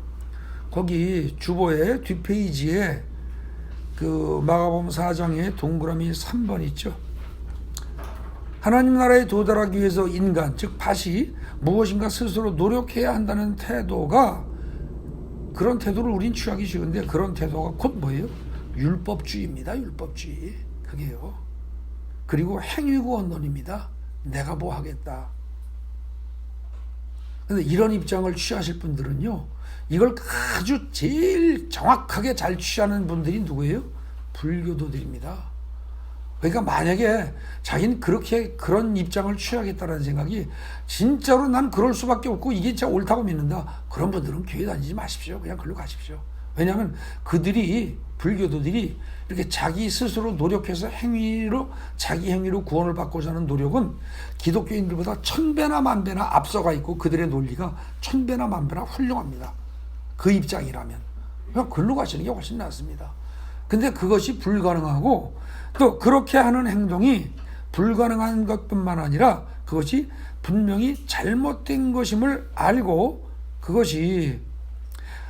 거기 주보의 뒷페이지에 그 마가복음 4장에 동그라미 3번 있죠. 하나님 나라에 도달하기 위해서 인간, 즉 밭이 무엇인가 스스로 노력해야 한다는 태도가, 그런 태도를 우린 취하기 쉬운데 그런 태도가 곧 뭐예요? 율법주의입니다. 율법주의. 그게요. 그리고 행위구원론입니다. 내가 뭐 하겠다. 근데 이런 입장을 취하실 분들은요, 이걸 아주 제일 정확하게 잘 취하는 분들이 누구예요? 불교도들입니다. 그러니까 만약에 자기는 그런 입장을 취하겠다는 생각이 진짜로 난 그럴 수밖에 없고 이게 진짜 옳다고 믿는다. 그런 분들은 교회 다니지 마십시오. 그냥 글로 가십시오. 왜냐하면 그들이, 불교도들이 이렇게 자기 스스로 노력해서 자기 행위로 구원을 받고자 하는 노력은 기독교인들보다 1000배나 1000배나 앞서가 있고 그들의 논리가 1000배나 1000배나 훌륭합니다. 그 입장이라면. 그냥 글로 가시는 게 훨씬 낫습니다. 근데 그것이 불가능하고 또 그렇게 하는 행동이 불가능한 것뿐만 아니라 그것이 분명히 잘못된 것임을 알고 그것이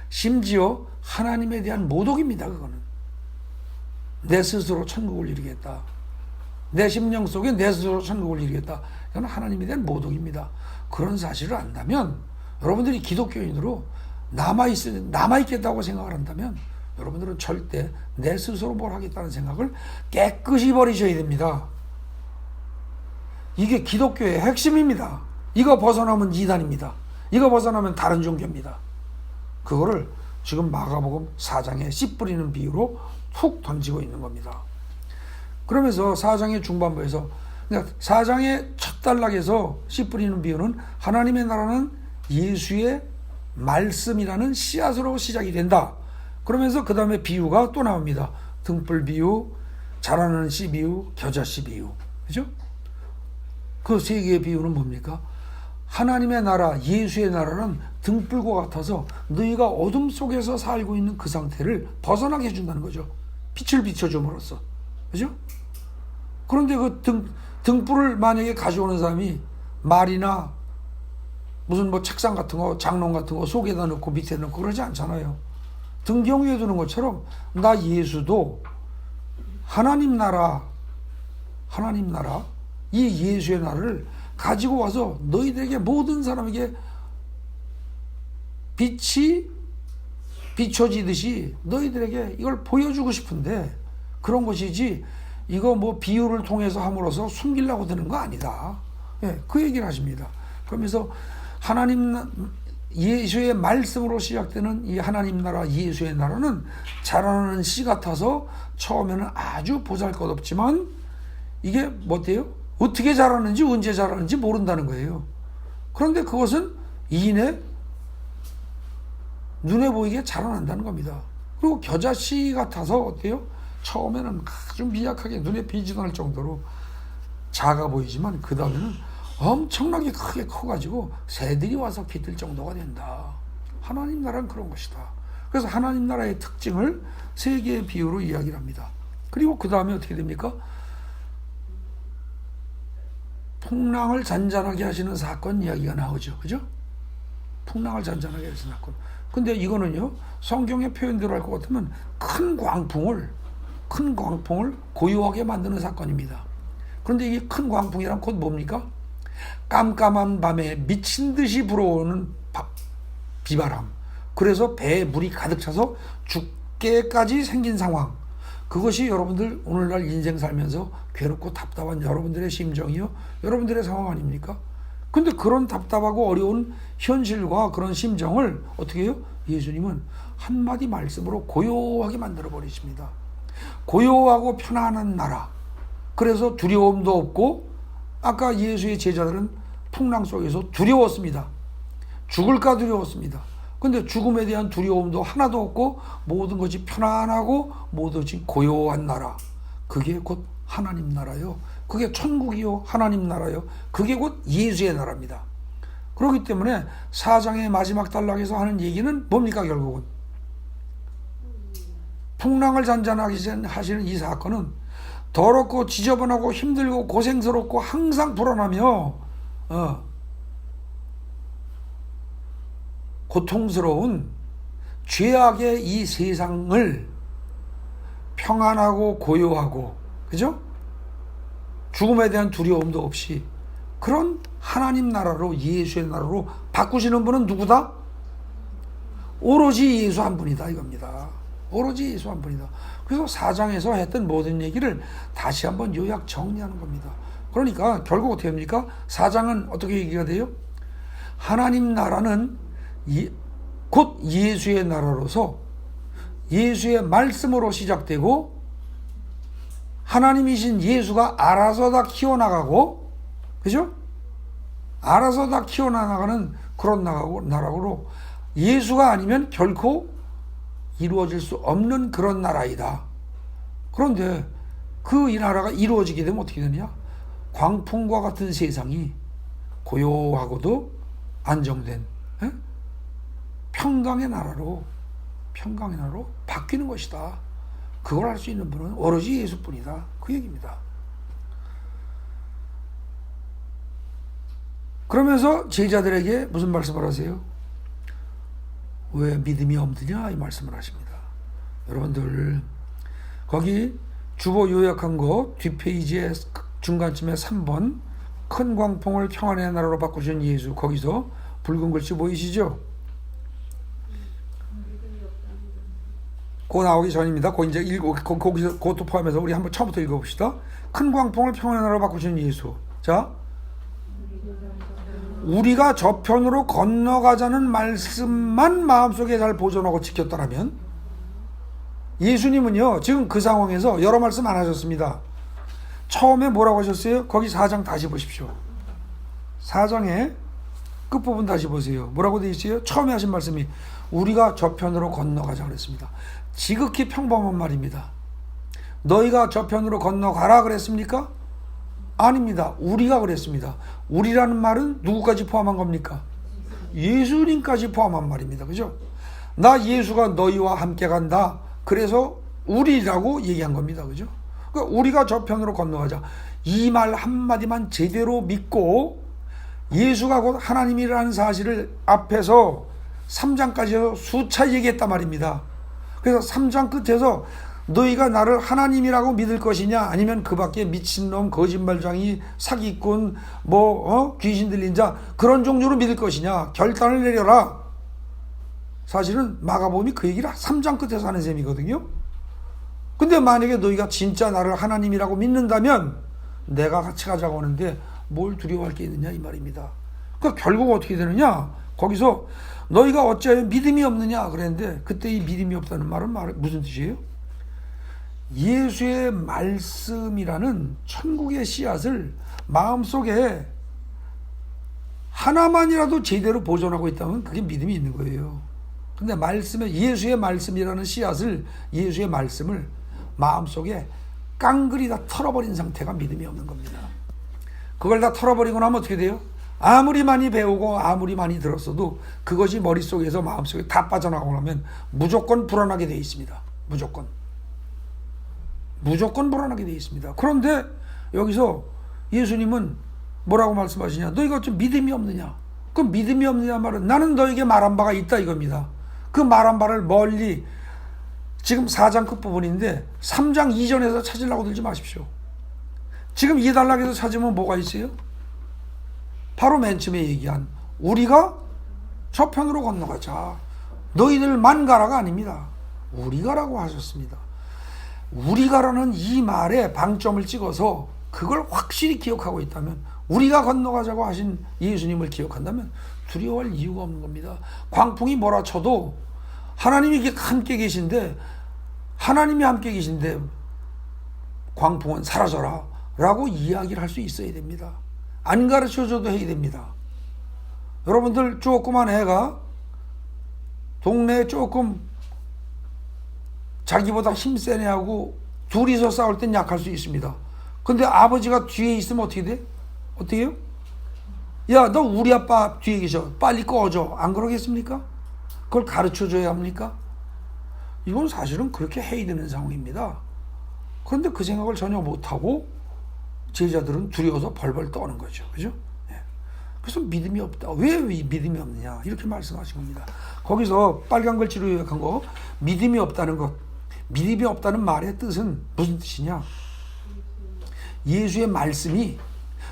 심지어 하나님에 대한 모독입니다. 그거는 내 스스로 천국을 이루겠다. 내 심령 속에 내 스스로 천국을 이루겠다. 이건 하나님에 대한 모독입니다. 그런 사실을 안다면 여러분들이 기독교인으로 남아있겠다고 생각을 한다면 여러분들은 절대 내 스스로 뭘 하겠다는 생각을 깨끗이 버리셔야 됩니다. 이게 기독교의 핵심입니다. 이거 벗어나면 이단입니다. 이거 벗어나면 다른 종교입니다. 그거를 지금 마가복음 4장에 씨 뿌리는 비유로 툭 던지고 있는 겁니다. 그러면서 4장의 중반부에서, 그러니까 4장의 첫 단락에서 씨 뿌리는 비유는 하나님의 나라는 예수의 말씀이라는 씨앗으로 시작이 된다. 그러면서 그 다음에 비유가 또 나옵니다. 등불 비유, 자라는 씨 비유, 겨자씨 비유. 그죠? 그 세 개의 비유는 뭡니까? 하나님의 나라, 예수의 나라는 등불과 같아서 너희가 어둠 속에서 살고 있는 그 상태를 벗어나게 해준다는 거죠. 빛을 비춰줌으로써. 그죠? 그런데 그 등불을 만약에 가져오는 사람이 말이나 무슨 뭐 책상 같은 거, 장롱 같은 거 속에다 넣고 밑에 넣고 그러지 않잖아요. 등경 위에 두는 것처럼 나 예수도 하나님 나라, 이 예수의 나라를 가지고 와서 너희들에게, 모든 사람에게 빛이 비춰지듯이 너희들에게 이걸 보여주고 싶은데, 그런 것이지 이거 뭐 비유를 통해서 함으로써 숨기려고 드는 거 아니다. 예, 그 얘기를 하십니다. 그러면서 예수의 말씀으로 시작되는 이 하나님 나라, 예수의 나라는 자라나는 씨 같아서 처음에는 아주 보잘것없지만 이게 뭐대요? 어떻게 자라는지 언제 자라는지 모른다는 거예요. 그런데 그것은 이내 눈에 보이게 자라난다는 겁니다. 그리고 겨자씨 같아서 어때요? 처음에는 아주 미약하게 눈에 비지도 않을 정도로 작아 보이지만 그 다음에는 엄청나게 크게 커가지고 새들이 와서 깃들 정도가 된다. 하나님 나라는 그런 것이다. 그래서 하나님 나라의 특징을 세 개의 비유로 이야기를 합니다. 그리고 그 다음에 어떻게 됩니까? 풍랑을 잔잔하게 하시는 사건 이야기가 나오죠. 그죠? 풍랑을 잔잔하게 하시는 사건. 근데 이거는요, 성경의 표현대로 할 것 같으면 큰 광풍을 고요하게 만드는 사건입니다. 그런데 이게 큰 광풍이란 곧 뭡니까? 깜깜한 밤에 미친 듯이 불어오는 비바람. 그래서 배에 물이 가득 차서 죽게까지 생긴 상황. 그것이 여러분들 오늘날 인생 살면서 괴롭고 답답한 여러분들의 심정이요, 여러분들의 상황 아닙니까? 근데 그런 답답하고 어려운 현실과 그런 심정을 어떻게 해요? 예수님은 한마디 말씀으로 고요하게 만들어 버리십니다. 고요하고 편안한 나라. 그래서 두려움도 없고, 아까 예수의 제자들은 풍랑 속에서 두려웠습니다. 죽을까 두려웠습니다. 근데 죽음에 대한 두려움도 하나도 없고 모든 것이 편안하고 모든 것이 고요한 나라. 그게 곧 하나님 나라요. 그게 천국이요, 하나님 나라요. 그게 곧 예수의 나라입니다. 그렇기 때문에 4장의 마지막 단락에서 하는 얘기는 뭡니까? 결국은 풍랑을 잔잔하게 하시는 이 사건은 더럽고 지저분하고 힘들고 고생스럽고 항상 불안하며 고통스러운 죄악의 이 세상을 평안하고 고요하고, 그죠? 죽음에 대한 두려움도 없이 그런 하나님 나라로, 예수의 나라로 바꾸시는 분은 누구다? 오로지 예수 한 분이다 이겁니다. 오로지 예수 한 분이다. 그래서 4장에서 했던 모든 얘기를 다시 한번 요약 정리하는 겁니다. 그러니까 결국 어떻게 됩니까? 4장은 어떻게 얘기가 돼요? 하나님 나라는 곧 예수의 나라로서 예수의 말씀으로 시작되고, 하나님이신 예수가 알아서 다 키워나가고, 그죠? 알아서 다 키워나가는 그런 나라로, 예수가 아니면 결코 이루어질 수 없는 그런 나라이다. 그런데 그 이 나라가 이루어지게 되면 어떻게 되느냐? 광풍과 같은 세상이 고요하고도 안정된 평강의 나라로 바뀌는 것이다. 그걸 할 수 있는 분은 오로지 예수뿐이다. 그 얘기입니다. 그러면서 제자들에게 무슨 말씀을 하세요? 왜 믿음이 없느냐 이 말씀을 하십니다. 여러분들 거기 주보 요약한 거 뒷페이지에 중간쯤에 3번 큰 광풍을 평안의 나라로 바꾸신 예수, 거기서 붉은 글씨 보이시죠? 그거 나오기 전입니다. 그거 이제 거기서 그것도 포함해서 우리 한번 처음부터 읽어봅시다. 큰 광풍을 평안의 나라로 바꾸신 예수. 자, 우리가 저편으로 건너가자는 말씀만 마음속에 잘 보존하고 지켰더라면, 예수님은요 지금 그 상황에서 여러 말씀 안 하셨습니다. 처음에 뭐라고 하셨어요? 거기 4장 다시 보십시오. 4장의 끝부분 다시 보세요. 뭐라고 되어 있어요? 처음에 하신 말씀이 우리가 저편으로 건너가자 그랬습니다. 지극히 평범한 말입니다. 너희가 저편으로 건너가라 그랬습니까? 아닙니다. 우리가 그랬습니다. 우리라는 말은 누구까지 포함한 겁니까? 예수님까지 포함한 말입니다. 그죠? 나 예수가 너희와 함께 간다. 그래서 우리라고 얘기한 겁니다. 그죠? 그러니까 우리가 저편으로 건너가자. 이 말 한마디만 제대로 믿고 예수가 곧 하나님이라는 사실을 앞에서 3장까지 수차 얘기했단 말입니다. 그래서 3장 끝에서 너희가 나를 하나님이라고 믿을 것이냐, 아니면 그 밖에 미친놈, 거짓말장이, 사기꾼, 귀신 들린 자, 그런 종류로 믿을 것이냐, 결단을 내려라. 사실은 마가복음이 그 얘기를 3장 끝에서 하는 셈이거든요. 근데 만약에 너희가 진짜 나를 하나님이라고 믿는다면 내가 같이 가자고 하는데 뭘 두려워할 게 있느냐 이 말입니다. 그러니까 결국 어떻게 되느냐, 거기서 너희가 어찌하여 믿음이 없느냐 그랬는데, 그때 이 믿음이 없다는 말은 무슨 뜻이에요? 예수의 말씀이라는 천국의 씨앗을 마음속에 하나만이라도 제대로 보존하고 있다면 그게 믿음이 있는 거예요. 근데 예수의 말씀이라는 씨앗을, 예수의 말씀을 마음속에 깡그리 다 털어버린 상태가 믿음이 없는 겁니다. 그걸 다 털어버리고 나면 어떻게 돼요? 아무리 많이 배우고 아무리 많이 들었어도 그것이 머릿속에서 마음속에 다 빠져나가고 나면 무조건 불안하게 되어 있습니다. 무조건 불안하게 되어 있습니다. 그런데 여기서 예수님은 뭐라고 말씀하시냐? 너희가 좀 믿음이 없느냐? 그 믿음이 없느냐 말은 나는 너에게 말한 바가 있다 이겁니다. 그 말한 바를 멀리, 지금 4장 끝부분인데 3장 이전에서 찾으려고 들지 마십시오. 지금 이 단락에서 찾으면 뭐가 있어요? 바로 맨 처음에 얘기한 우리가 저편으로 건너가자. 너희들만 가라가 아닙니다. 우리가라고 하셨습니다. 우리가라는 이 말에 방점을 찍어서 그걸 확실히 기억하고 있다면, 우리가 건너가자고 하신 예수님을 기억한다면 두려워할 이유가 없는 겁니다. 광풍이 몰아쳐도 하나님이 함께 계신데, 광풍은 사라져라 라고 이야기를 할 수 있어야 됩니다. 안 가르쳐줘도 해야 됩니다. 여러분들 조그만 애가 동네에 조금 자기보다 힘센 애하고 둘이서 싸울 땐 약할 수 있습니다. 근데 아버지가 뒤에 있으면 어떻게 돼? 어떻게 해요? 야, 너 우리 아빠 뒤에 계셔. 빨리 꺼져. 안 그러겠습니까? 그걸 가르쳐줘야 합니까? 이건 사실은 그렇게 해야 되는 상황입니다. 그런데 그 생각을 전혀 못하고 제자들은 두려워서 벌벌 떠는 거죠. 그죠? 그래서 믿음이 없다. 왜 믿음이 없느냐? 이렇게 말씀하신 겁니다. 거기서 빨간 글씨로 요약한 거, 믿음이 없다는 것. 믿음이 없다는 말의 뜻은 무슨 뜻이냐? 예수의 말씀이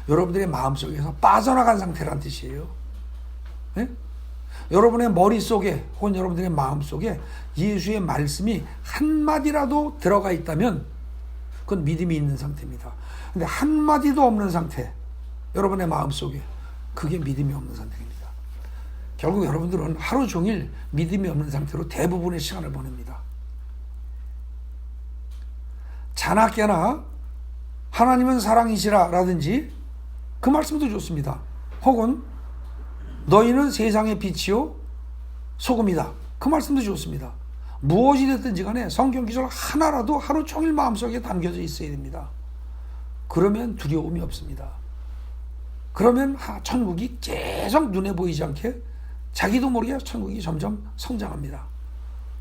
여러분들의 마음속에서 빠져나간 상태란 뜻이에요. 네? 여러분의 머릿속에 혹은 여러분들의 마음속에 예수의 말씀이 한마디라도 들어가 있다면 그건 믿음이 있는 상태입니다. 근데 한마디도 없는 상태, 여러분의 마음속에, 그게 믿음이 없는 상태입니다. 결국 여러분들은 하루 종일 믿음이 없는 상태로 대부분의 시간을 보냅니다. 자나깨나 하나님은 사랑이시라 라든지 그 말씀도 좋습니다. 혹은 너희는 세상의 빛이요 소금이다, 그 말씀도 좋습니다. 무엇이 됐든지 간에 성경 기절 하나라도 하루 종일 마음속에 담겨져 있어야 됩니다. 그러면 두려움이 없습니다. 그러면 천국이 계속 눈에 보이지 않게 자기도 모르게 천국이 점점 성장합니다.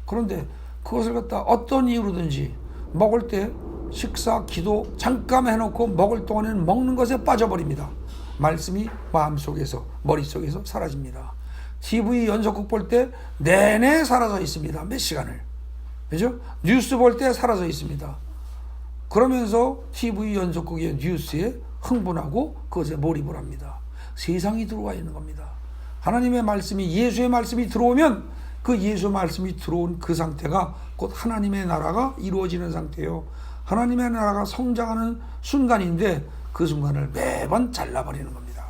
그런데 그것을 갖다 어떤 이유로든지 먹을 때 식사, 기도 잠깐 해놓고 먹을 동안에는 먹는 것에 빠져버립니다. 말씀이 마음속에서, 머릿속에서 사라집니다. TV 연속극 볼 때 내내 사라져 있습니다. 몇 시간을. 그죠? 뉴스 볼 때 사라져 있습니다. 그러면서 TV 연속극의 뉴스에 흥분하고 그것에 몰입을 합니다. 세상이 들어와 있는 겁니다. 하나님의 말씀이, 예수의 말씀이 들어오면 그 예수 말씀이 들어온 그 상태가 곧 하나님의 나라가 이루어지는 상태예요. 하나님의 나라가 성장하는 순간인데 그 순간을 매번 잘라버리는 겁니다.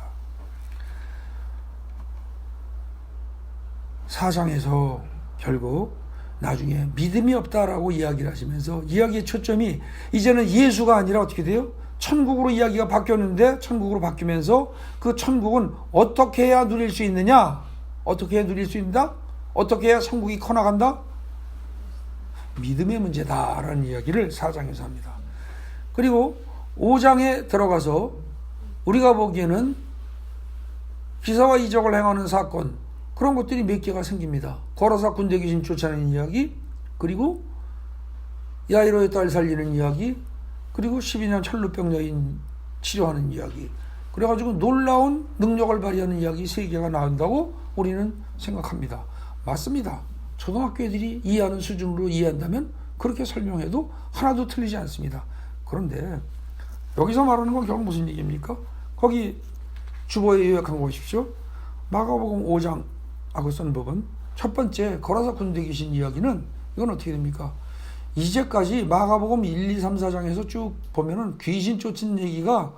4장에서 결국 나중에 믿음이 없다라고 이야기를 하시면서 이야기의 초점이 이제는 예수가 아니라 어떻게 돼요? 천국으로 이야기가 바뀌었는데 천국으로 바뀌면서 그 천국은 어떻게 해야 누릴 수 있느냐? 어떻게 해야 누릴 수 있다? 어떻게 해야 천국이 커나간다? 믿음의 문제다라는 이야기를 4장에서 합니다. 그리고 5장에 들어가서 우리가 보기에는 기사와 이적을 행하는 사건, 그런 것들이 몇 개가 생깁니다. 거라사 군대 귀신 쫓아내는 이야기, 그리고 야이로의 딸 살리는 이야기, 그리고 12년 철루병 여인 치료하는 이야기. 그래가지고 놀라운 능력을 발휘하는 이야기 3개가 나온다고 우리는 생각합니다. 맞습니다. 초등학교 애들이 이해하는 수준으로 이해한다면 그렇게 설명해도 하나도 틀리지 않습니다. 그런데 여기서 말하는 건 결국 무슨 얘기입니까? 거기 주보에 요약한 거 보십시오. 마가복음 5장하고 쓴 부분, 첫 번째 거라사 군대 귀신 이야기는 이건 어떻게 됩니까? 이제까지 마가복음 1, 2, 3, 4장에서 쭉 보면은 귀신 쫓은 얘기가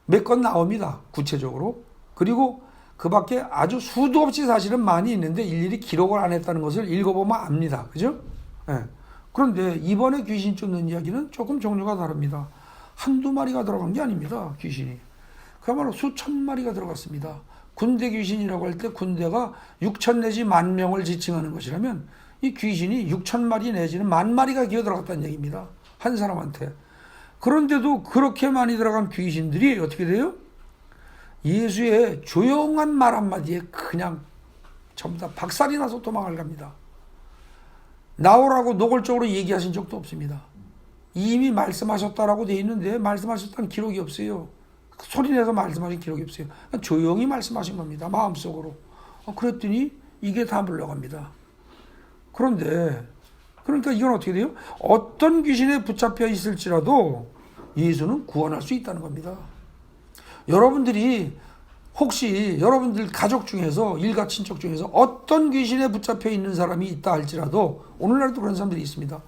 몇 건 나옵니다. 구체적으로. 그리고 그 밖에 아주 수도 없이 사실은 많이 있는데 일일이 기록을 안 했다는 것을 읽어보면 압니다. 그죠? 네. 그런데 이번에 귀신 쫓는 이야기는 조금 종류가 다릅니다. 한두 마리가 들어간 게 아닙니다. 귀신이. 그야말로 수천 마리가 들어갔습니다. 군대 귀신이라고 할 때 군대가 6천 내지 10,000명을 지칭하는 것이라면 이 귀신이 6천 마리 내지는 10,000마리가 기어 들어갔다는 얘기입니다. 한 사람한테. 그런데도 그렇게 많이 들어간 귀신들이 어떻게 돼요? 예수의 조용한 말 한마디에 그냥 전부 다 박살이 나서 도망을 갑니다. 나오라고 노골적으로 얘기하신 적도 없습니다. 이미 말씀하셨다라고 돼 있는데 말씀하셨다는 기록이 없어요. 소리내서 말씀하신 기록이 없어요. 조용히 말씀하신 겁니다. 마음속으로. 그랬더니 이게 다 물러갑니다. 그런데 그러니까 이건 어떻게 돼요? 어떤 귀신에 붙잡혀 있을지라도 예수는 구원할 수 있다는 겁니다. 여러분들이 혹시 여러분들 가족 중에서 일가 친척 중에서 어떤 귀신에 붙잡혀 있는 사람이 있다 할지라도 오늘날도 그런 사람들이 있습니다.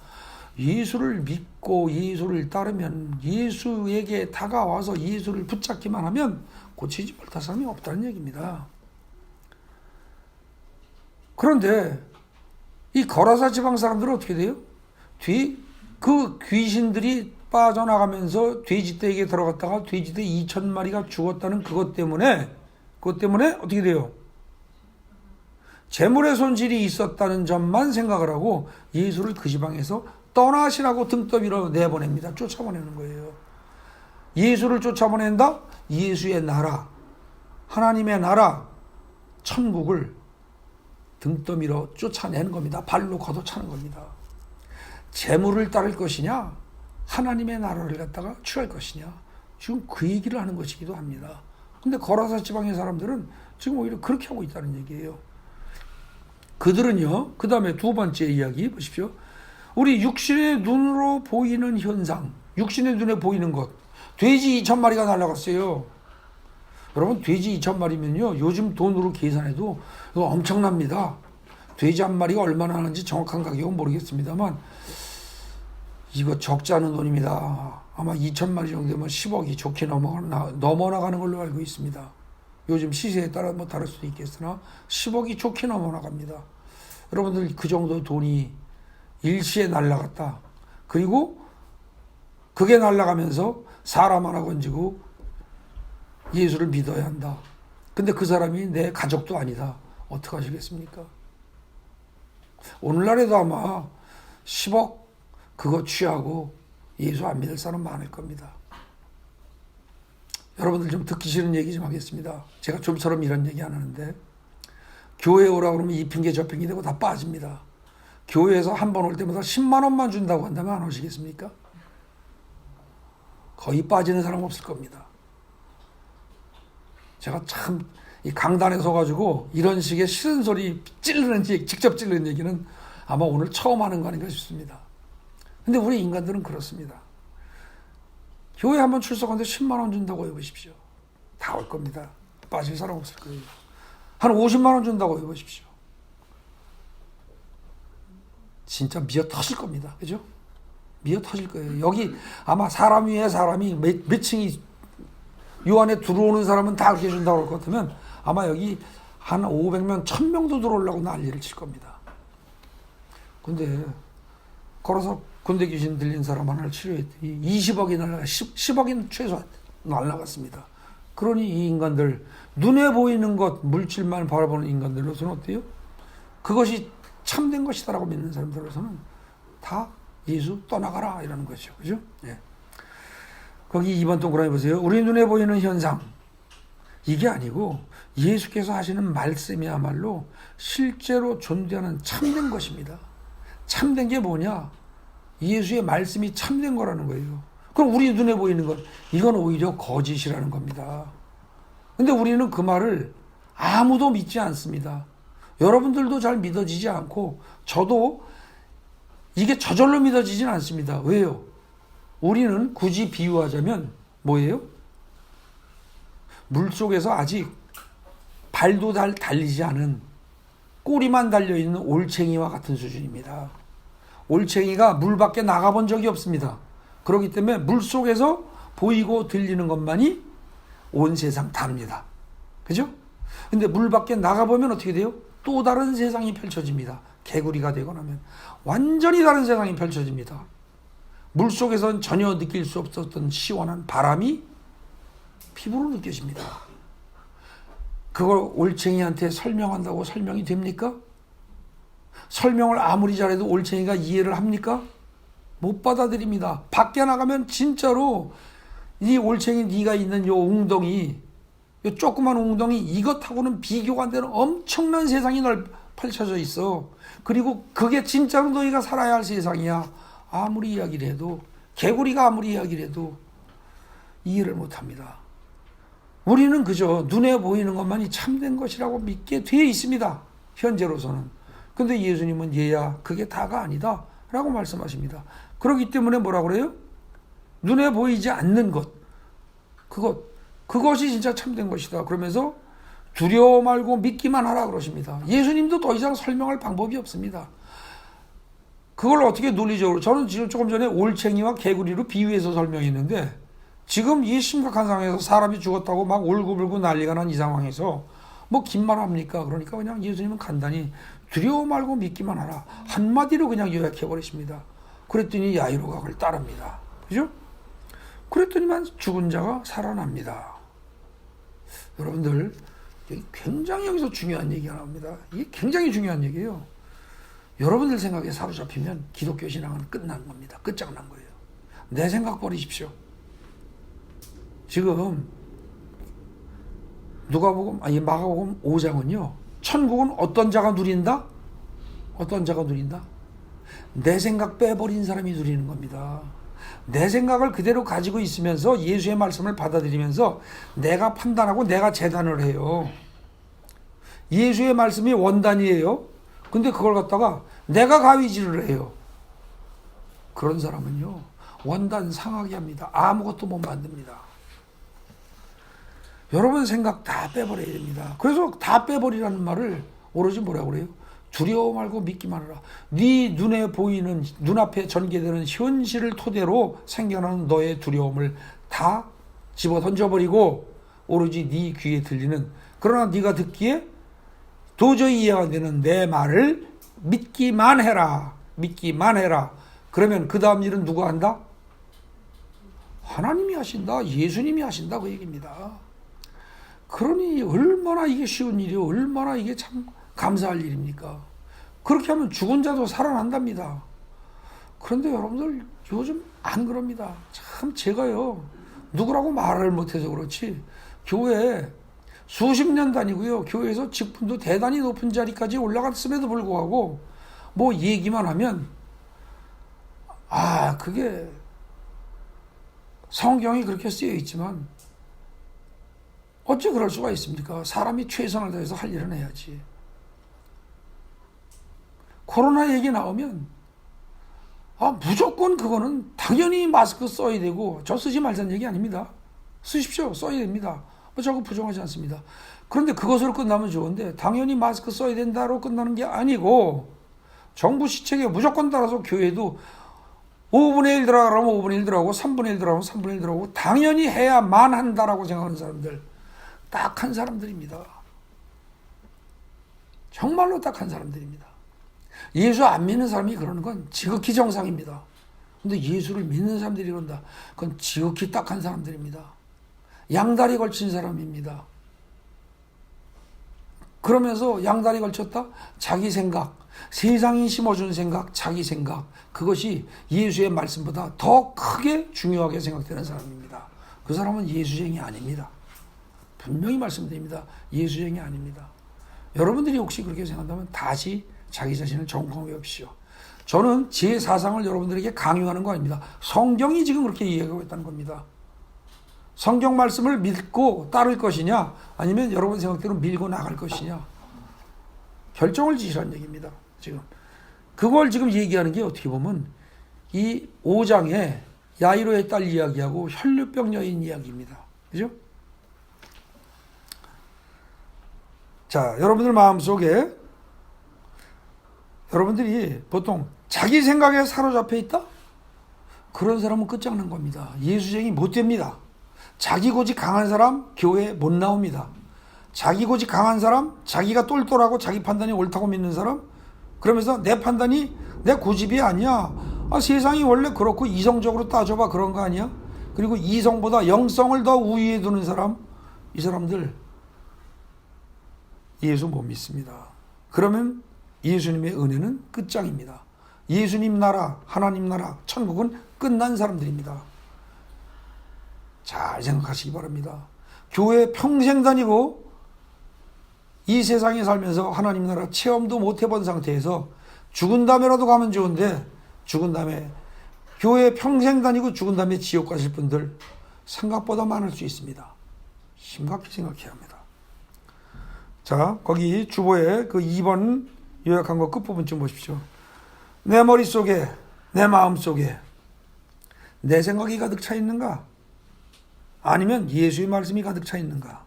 예수를 믿고 예수를 따르면 예수에게 다가와서 예수를 붙잡기만 하면 고치지 못할 사람이 없다는 얘기입니다. 그런데 이 거라사 지방 사람들은 어떻게 돼요? 그 귀신들이 빠져나가면서 돼지떼에게 들어갔다가 돼지떼 2,000마리가 죽었다는 그것 때문에 어떻게 돼요? 재물의 손실이 있었다는 점만 생각을 하고 예수를 그 지방에서 떠나시라고 등떠밀어 내보냅니다. 쫓아보내는 거예요. 예수를 쫓아보낸다? 예수의 나라, 하나님의 나라, 천국을 등떠밀어 쫓아내는 겁니다. 발로 걷어차는 겁니다. 재물을 따를 것이냐, 하나님의 나라를 갖다가 취할 것이냐, 지금 그 얘기를 하는 것이기도 합니다. 근데 거라사 지방의 사람들은 지금 오히려 그렇게 하고 있다는 얘기예요. 그들은요, 그 다음에 두 번째 이야기 보십시오. 우리 육신의 눈으로 보이는 현상, 육신의 눈에 보이는 것, 돼지 2,000마리가 날아갔어요. 여러분, 돼지 2,000마리면요 요즘 돈으로 계산해도 이거 엄청납니다. 돼지 한 마리가 얼마나 하는지 정확한 가격은 모르겠습니다만 이거 적지 않은 돈입니다. 아마 2,000마리 정도 되면 10억이 좋게 넘어나가는 걸로 알고 있습니다. 요즘 시세에 따라 뭐 다를 수도 있겠으나 10억이 좋게 넘어나갑니다. 여러분들 그 정도 돈이 일시에 날아갔다. 그리고 그게 날아가면서 사람 하나 건지고 예수를 믿어야 한다. 근데 그 사람이 내 가족도 아니다. 어떻게 하시겠습니까? 오늘날에도 아마 10억 그거 취하고 예수 안 믿을 사람 많을 겁니다. 여러분들 좀 듣기 싫은 얘기 좀 하겠습니다. 제가 좀처럼 이런 얘기 안 하는데 교회 오라고 그러면 이 핑계 저 핑계 되고 다 빠집니다. 교회에서 한 번 올 때마다 10만 원만 준다고 한다면 안 오시겠습니까? 거의 빠지는 사람 없을 겁니다. 제가 참 이 강단에 서가지고 이런 식의 싫은 소리 찌르는 얘기, 직접 찌르는 얘기는 아마 오늘 처음 하는 거 아닌가 싶습니다. 근데 우리 인간들은 그렇습니다. 교회 한번 출석하는데 10만 원 준다고 해보십시오. 다 올 겁니다. 빠질 사람 없을 거예요. 한 50만 원 준다고 해보십시오. 진짜 미어 터질 겁니다. 그죠? 미어 터질 거예요. 여기 아마 사람 위에 사람이 몇 층이 요 안에 들어오는 사람은 다 그렇게 준다고 할 것 같으면 아마 여기 한 500명, 1000명도 들어오려고 난리를 칠 겁니다. 근데 걸어서 군대 귀신 들린 사람 하나를 치료했더니 20억이 날라가 10억이 최소한 날라갔습니다. 그러니 이 인간들, 눈에 보이는 것, 물질만 바라보는 인간들로서는 어때요? 그것이 참된 것이다라고 믿는 사람들로서는 다 예수 떠나가라 이러는 거죠. 그죠? 예. 거기 2번 동그라미 보세요. 우리 눈에 보이는 현상, 이게 아니고 예수께서 하시는 말씀이야말로 실제로 존재하는 참된 것입니다. 참된 게 뭐냐? 예수의 말씀이 참된 거라는 거예요. 그럼 우리 눈에 보이는 것, 이건 오히려 거짓이라는 겁니다. 근데 우리는 그 말을 아무도 믿지 않습니다. 여러분들도 잘 믿어지지 않고 저도 이게 저절로 믿어지진 않습니다. 왜요? 우리는 굳이 비유하자면 뭐예요? 물속에서 아직 발도 달리지 않은 꼬리만 달려있는 올챙이와 같은 수준입니다. 올챙이가 물 밖에 나가본 적이 없습니다. 그렇기 때문에 물속에서 보이고 들리는 것만이 온 세상 다릅니다. 그죠? 근데 물 밖에 나가보면 어떻게 돼요? 또 다른 세상이 펼쳐집니다. 개구리가 되고 나면 완전히 다른 세상이 펼쳐집니다. 물속에서는 전혀 느낄 수 없었던 시원한 바람이 피부로 느껴집니다. 그걸 올챙이한테 설명한다고 설명이 됩니까? 설명을 아무리 잘해도 올챙이가 이해를 합니까? 못 받아들입니다. 밖에 나가면 진짜로 이 올챙이 네가 있는 요 웅덩이, 요 조그만 웅덩이, 이것하고는 비교가 안 되는 엄청난 세상이 펼쳐져 있어. 그리고 그게 진짜로 너희가 살아야 할 세상이야. 아무리 이야기를 해도, 개구리가 아무리 이야기를 해도 이해를 못 합니다. 우리는 그저 눈에 보이는 것만이 참된 것이라고 믿게 되어 있습니다. 현재로서는. 근데 예수님은 얘야, 그게 다가 아니다 라고 말씀하십니다. 그렇기 때문에 뭐라고 그래요? 눈에 보이지 않는 것, 그것이 진짜 참된 것이다. 그러면서 두려워 말고 믿기만 하라 그러십니다. 예수님도 더 이상 설명할 방법이 없습니다. 그걸 어떻게 논리적으로, 저는 지금 조금 전에 올챙이와 개구리로 비유해서 설명했는데, 지금 이 심각한 상황에서 사람이 죽었다고 막 울고불고 난리가 난 이 상황에서 뭐 긴 말 합니까? 그러니까 그냥 예수님은 간단히 두려워 말고 믿기만 하라, 한마디로 그냥 요약해버리십니다. 그랬더니 야이로가 그걸 따릅니다. 그죠? 그랬더니만 죽은 자가 살아납니다. 여러분들, 굉장히 여기서 중요한 얘기가 나옵니다. 이게 굉장히 중요한 얘기예요. 여러분들 생각에 사로잡히면 기독교 신앙은 끝난 겁니다. 끝장난 거예요. 내 생각 버리십시오. 지금 마가복음 5장은요, 천국은 어떤 자가 누린다? 어떤 자가 누린다? 내 생각 빼버린 사람이 누리는 겁니다. 내 생각을 그대로 가지고 있으면서 예수의 말씀을 받아들이면서 내가 판단하고 내가 재단을 해요. 예수의 말씀이 원단이에요. 근데 그걸 갖다가 내가 가위질을 해요. 그런 사람은요, 원단 상하게 합니다. 아무것도 못 만듭니다. 여러분 생각 다 빼버려야 됩니다. 그래서 다 빼버리라는 말을 오로지 뭐라고 그래요? 두려워 말고 믿기만 하라. 네 눈에 보이는, 눈앞에 전개되는 현실을 토대로 생겨나는 너의 두려움을 다 집어 던져버리고 오로지 네 귀에 들리는, 그러나 네가 듣기에 도저히 이해가 안 되는 내 말을 믿기만 해라. 믿기만 해라. 그러면 그 다음 일은 누가 한다? 하나님이 하신다. 예수님이 하신다. 그 얘기입니다. 그러니 얼마나 이게 쉬운 일이요, 얼마나 이게 참 감사할 일입니까? 그렇게 하면 죽은 자도 살아난답니다. 그런데 여러분들 요즘 안 그럽니다. 참 제가요, 누구라고 말을 못해서 그렇지 교회 수십 년 다니고요, 교회에서 직분도 대단히 높은 자리까지 올라갔음에도 불구하고 뭐 얘기만 하면 그게 성경이 그렇게 쓰여 있지만 어째 그럴 수가 있습니까? 사람이 최선을 다해서 할 일은 해야지. 코로나 얘기 나오면 무조건 그거는 당연히 마스크 써야 되고, 저 쓰지 말자는 얘기 아닙니다. 쓰십시오. 써야 됩니다. 저거 부정하지 않습니다. 그런데 그것으로 끝나면 좋은데 당연히 마스크 써야 된다로 끝나는 게 아니고, 정부 시책에 무조건 따라서 교회도 5분의 1 들어가라면 5분의 1 들어가고 3분의 1 들어가면 3분의 1 들어가고 당연히 해야만 한다라고 생각하는 사람들, 딱한 사람들입니다. 정말로 딱한 사람들입니다. 예수 안 믿는 사람이 그러는 건 지극히 정상입니다. 근데 예수를 믿는 사람들이 그런다. 그건 지극히 딱한 사람들입니다. 양다리 걸친 사람입니다. 그러면서 양다리 걸쳤다? 자기 생각, 세상이 심어준 생각, 자기 생각, 그것이 예수의 말씀보다 더 크게 중요하게 생각되는 사람입니다. 그 사람은 예수쟁이 아닙니다. 분명히 말씀드립니다. 예수쟁이 아닙니다. 여러분들이 혹시 그렇게 생각한다면 다시 자기 자신을 점검해 봅시오. 저는 제 사상을 여러분들에게 강요하는 거 아닙니다. 성경이 지금 그렇게 이야기하고 있다는 겁니다. 성경 말씀을 믿고 따를 것이냐, 아니면 여러분 생각대로 밀고 나갈 것이냐, 결정을 지시라는 얘기입니다. 지금 그걸 지금 얘기하는 게 어떻게 보면 이 5장에 야이로의 딸 이야기하고 혈류병 여인 이야기입니다. 그죠? 자, 여러분들 마음속에 여러분들이 보통 자기 생각에 사로잡혀 있다? 그런 사람은 끝장난 겁니다. 예수쟁이 못 됩니다. 자기 고집 강한 사람 교회에 못 나옵니다. 자기 고집 강한 사람, 자기가 똘똘하고 자기 판단이 옳다고 믿는 사람, 그러면서 내 판단이 내 고집이 아니야. 세상이 원래 그렇고 이성적으로 따져봐 그런 거 아니야? 그리고 이성보다 영성을 더 우위에 두는 사람, 이 사람들 예수 못 믿습니다. 그러면 예수님의 은혜는 끝장입니다. 예수님 나라, 하나님 나라, 천국은 끝난 사람들입니다. 잘 생각하시기 바랍니다. 교회 평생 다니고 이 세상에 살면서 하나님 나라 체험도 못 해본 상태에서 죽은 다음에라도 가면 좋은데, 죽은 다음에 교회 평생 다니고 죽은 다음에 지옥 가실 분들 생각보다 많을 수 있습니다. 심각히 생각해야 합니다. 자, 거기 주보에 그 2번 요약한 거 끝부분 좀 보십시오. 내 머릿속에, 내 마음속에 내 생각이 가득 차 있는가? 아니면 예수의 말씀이 가득 차 있는가?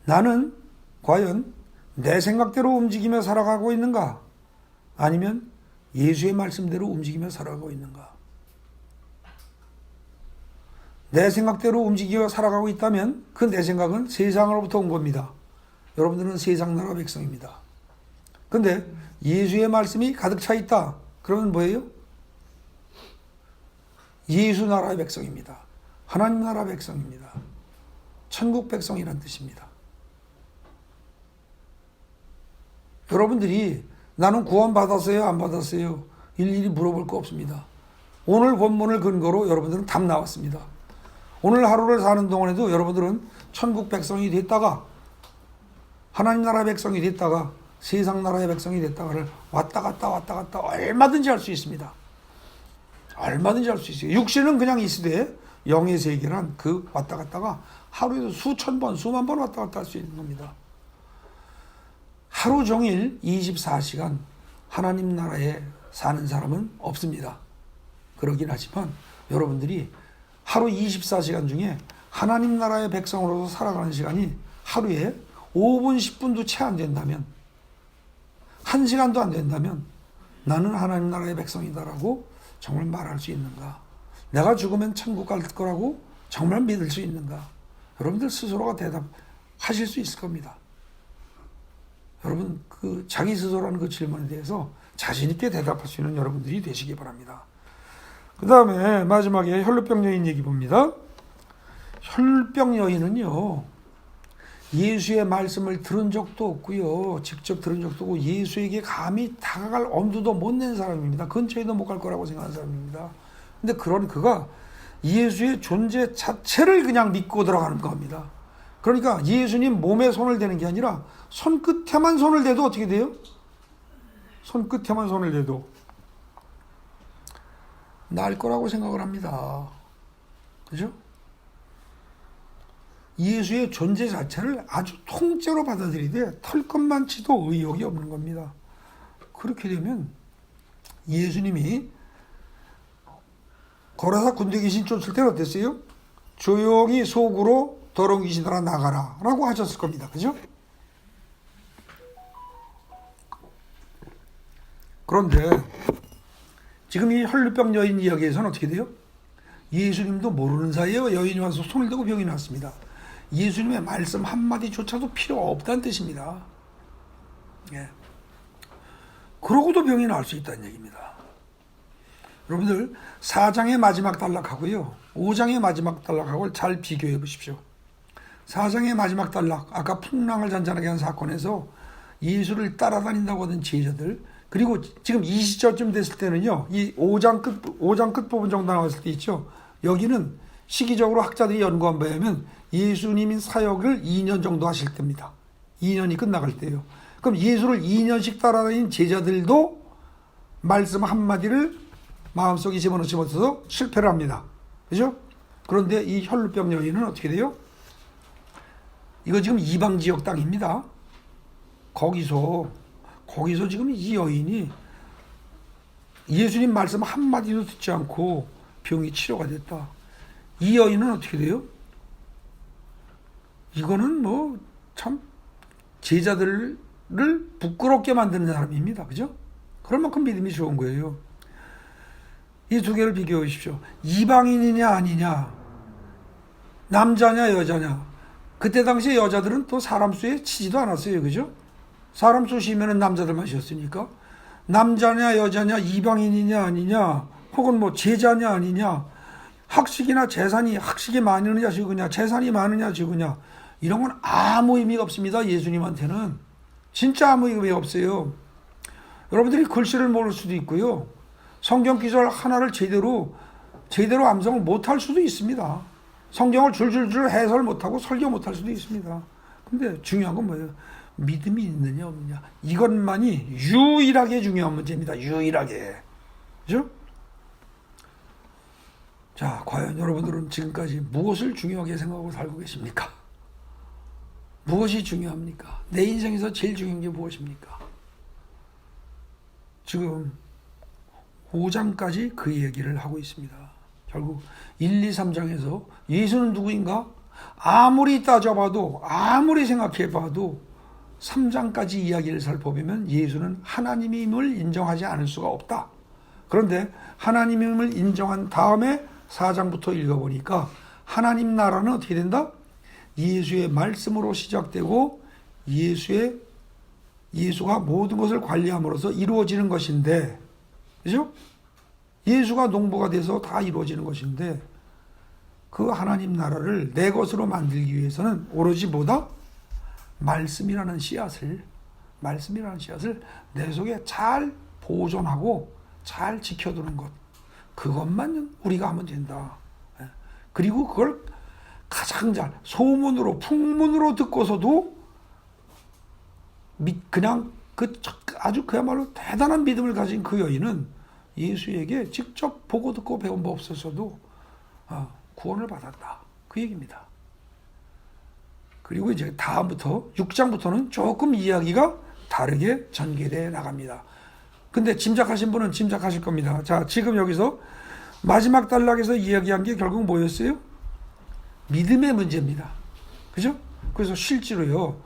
나는 과연 내 생각대로 움직이며 살아가고 있는가? 아니면 예수의 말씀대로 움직이며 살아가고 있는가? 내 생각대로 움직이며 살아가고 있다면 그 내 생각은 세상으로부터 온 겁니다. 여러분들은 세상 나라 백성입니다. 근데 예수의 말씀이 가득 차 있다. 그러면 뭐예요? 예수 나라의 백성입니다. 하나님 나라 백성입니다. 천국 백성이란 뜻입니다. 여러분들이 나는 구원 받았어요? 안 받았어요? 일일이 물어볼 거 없습니다. 오늘 본문을 근거로 여러분들은 답 나왔습니다. 오늘 하루를 사는 동안에도 여러분들은 천국 백성이 됐다가 하나님 나라 백성이 됐다가 세상 나라의 백성이 됐다가를 왔다 갔다 얼마든지 할 수 있습니다. 얼마든지 할 수 있어요. 육신은 그냥 있으되 영의 세계란 그 왔다 갔다가 하루에도 수천 번, 수만 번 왔다 갔다 할 수 있는 겁니다. 하루 종일 24시간 하나님 나라에 사는 사람은 없습니다. 그러긴 하지만 여러분들이 하루 24시간 중에 하나님 나라의 백성으로서 살아가는 시간이 하루에 5분, 10분도 채 안 된다면, 1시간도 안 된다면 나는 하나님 나라의 백성이다라고 정말 말할 수 있는가? 내가 죽으면 천국 갈 거라고 정말 믿을 수 있는가? 여러분들 스스로가 대답하실 수 있을 겁니다. 여러분 그 자기 스스로라는 그 질문에 대해서 자신 있게 대답할 수 있는 여러분들이 되시기 바랍니다. 그 다음에 마지막에 혈류병 여인 얘기 봅니다. 혈류병 여인은요, 예수의 말씀을 들은 적도 없고요, 직접 들은 적도 없고 예수에게 감히 다가갈 엄두도 못 낸 사람입니다. 근처에도 못 갈 거라고 생각하는 사람입니다. 근데 그런 그가 예수의 존재 자체를 그냥 믿고 들어가는 겁니다. 그러니까 예수님 몸에 손을 대는 게 아니라 손끝에만 손을 대도 어떻게 돼요? 손끝에만 손을 대도 날 거라고 생각을 합니다. 그죠? 예수의 존재 자체를 아주 통째로 받아들이되 털끝만치도 의욕이 없는 겁니다. 그렇게 되면 예수님이 거라사 군대 귀신 쫓을 때는 어땠어요? 조용히 속으로 더러운 귀신들아 나가라 라고 하셨을 겁니다. 그죠? 그런데 지금 이 혈류병 여인 이야기에서는 어떻게 돼요? 예수님도 모르는 사이에 여인이 와서 손을 대고 병이 났습니다. 예수님의 말씀 한마디조차도 필요 없다는 뜻입니다. 예. 그러고도 병이 나을 수 있다는 얘기입니다. 여러분들 4장의 마지막 단락하고요 5장의 마지막 단락하고 잘 비교해 보십시오. 4장의 마지막 단락, 아까 풍랑을 잔잔하게 한 사건에서 예수를 따라다닌다고 하던 제자들, 그리고 지금 이 시절쯤 됐을 때는요, 이 5장 끝부분 정도 나왔을 때 있죠. 여기는 시기적으로 학자들이 연구한 바에 하면 예수님이 사역을 2년 정도 하실 때입니다. 2년이 끝나갈 때예요. 그럼 예수를 2년씩 따라다닌 제자들도 말씀 한마디를 마음속에 집어넣지 못해서 실패를 합니다. 그죠? 그런데 이 혈루병 여인은 어떻게 돼요? 이거 지금 이방 지역 땅입니다. 거기서 지금 이 여인이 예수님 말씀 한마디도 듣지 않고 병이 치료가 됐다. 이 여인은 어떻게 돼요? 이거는 뭐 참 제자들을 부끄럽게 만드는 사람입니다. 그죠? 그럴 만큼 믿음이 좋은 거예요. 이 두 개를 비교해 보십시오. 이방인이냐 아니냐, 남자냐 여자냐. 그때 당시에 여자들은 또 사람 수에 치지도 않았어요. 그죠? 사람 수 쉬면은 남자들만 쉬었으니까. 남자냐 여자냐, 이방인이냐 아니냐, 혹은 뭐 제자냐 아니냐, 학식이나 재산이, 학식이 많으냐 적으냐, 재산이 많으냐 적으냐, 이런 건 아무 의미가 없습니다. 예수님한테는 진짜 아무 의미가 없어요. 여러분들이 글씨를 모를 수도 있고요, 성경 기절 하나를 제대로 암송을 못할 수도 있습니다. 성경을 줄줄줄 해설 못하고 설교 못할 수도 있습니다. 근데 중요한 건 뭐예요? 믿음이 있느냐 없느냐. 이것만이 유일하게 중요한 문제입니다. 유일하게. 그죠? 자, 과연 여러분들은 지금까지 무엇을 중요하게 생각하고 살고 계십니까? 무엇이 중요합니까? 내 인생에서 제일 중요한 게 무엇입니까? 지금 5장까지 그 얘기를 하고 있습니다. 결국 1, 2, 3장에서 예수는 누구인가? 아무리 따져봐도, 아무리 생각해봐도 3장까지 이야기를 살펴보면 예수는 하나님임을 인정하지 않을 수가 없다. 그런데 하나님임을 인정한 다음에 4장부터 읽어보니까 하나님 나라는 어떻게 된다? 예수의 말씀으로 시작되고 예수가 모든 것을 관리함으로써 이루어지는 것인데, 그죠? 예수가 농부가 돼서 다 이루어지는 것인데, 그 하나님 나라를 내 것으로 만들기 위해서는 오로지 뭐다? 말씀이라는 씨앗을 내 속에 잘 보존하고 잘 지켜두는 것, 그것만 우리가 하면 된다. 그리고 그걸 가장 잘 소문으로 풍문으로 듣고서도 그냥 아주 그야말로 대단한 믿음을 가진 그 여인은 예수에게 직접 보고 듣고 배운 법 없어서도 구원을 받았다. 그 얘기입니다. 그리고 이제 다음부터 6장부터는 조금 이야기가 다르게 전개되어 나갑니다. 근데 짐작하신 분은 짐작하실 겁니다. 자, 지금 여기서 마지막 단락에서 이야기한 게 결국 뭐였어요? 믿음의 문제입니다. 그죠? 그래서 실제로요,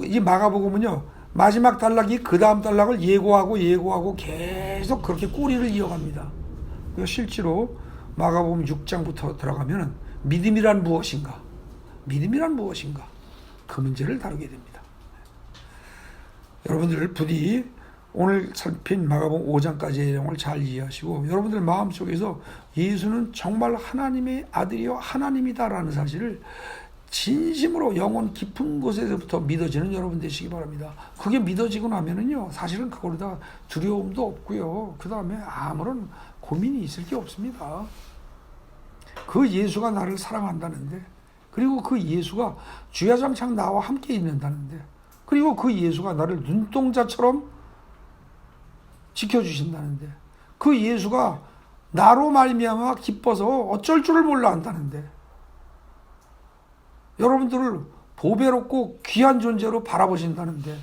이 마가복음은요, 마지막 단락이 그 다음 단락을 예고하고 계속 그렇게 꼬리를 이어갑니다. 그래서 실제로 마가복음 6장부터 들어가면 믿음이란 무엇인가? 그 문제를 다루게 됩니다. 여러분들 부디 오늘 살핀 마가복음 5장까지의 내용을 잘 이해하시고, 여러분들 마음속에서 예수는 정말 하나님의 아들이요 하나님이다라는 사실을 진심으로 영혼 깊은 곳에서부터 믿어지는 여러분 되시기 바랍니다. 그게 믿어지고 나면은요, 사실은 그걸로 두려움도 없고요, 그 다음에 아무런 고민이 있을 게 없습니다. 그 예수가 나를 사랑한다는데, 그리고 그 예수가 주야장창 나와 함께 있는다는데, 그리고 그 예수가 나를 눈동자처럼 지켜주신다는데, 그 예수가 나로 말미암아 기뻐서 어쩔 줄을 몰라 한다는데, 여러분들을 보배롭고 귀한 존재로 바라보신다는데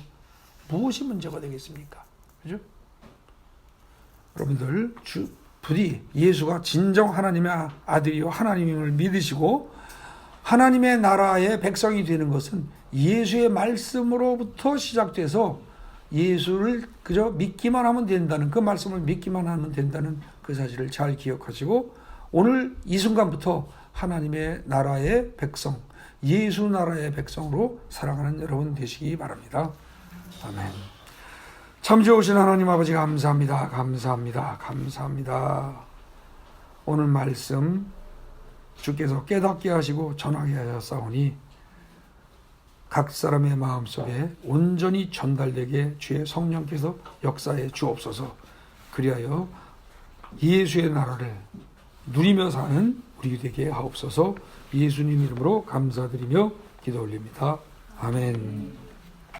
무엇이 문제가 되겠습니까? 그죠? 여러분들 부디 예수가 진정 하나님의 아들이요 하나님임을 믿으시고, 하나님의 나라의 백성이 되는 것은 예수의 말씀으로부터 시작돼서 예수를 그저 믿기만 하면 된다는, 그 말씀을 믿기만 하면 된다는 그 사실을 잘 기억하시고, 오늘 이 순간부터 하나님의 나라의 백성, 예수 나라의 백성으로 살아가는 여러분 되시기 바랍니다. 아멘. 참 좋으신 하나님 아버지 감사합니다. 감사합니다. 감사합니다. 오늘 말씀 주께서 깨닫게 하시고 전하게 하셨사오니 각 사람의 마음속에 온전히 전달되게 주의 성령께서 역사해 주옵소서. 그리하여 예수의 나라를 누리며 사는 우리 되게 하옵소서. 예수님 이름으로 감사드리며 기도 올립니다. 아멘.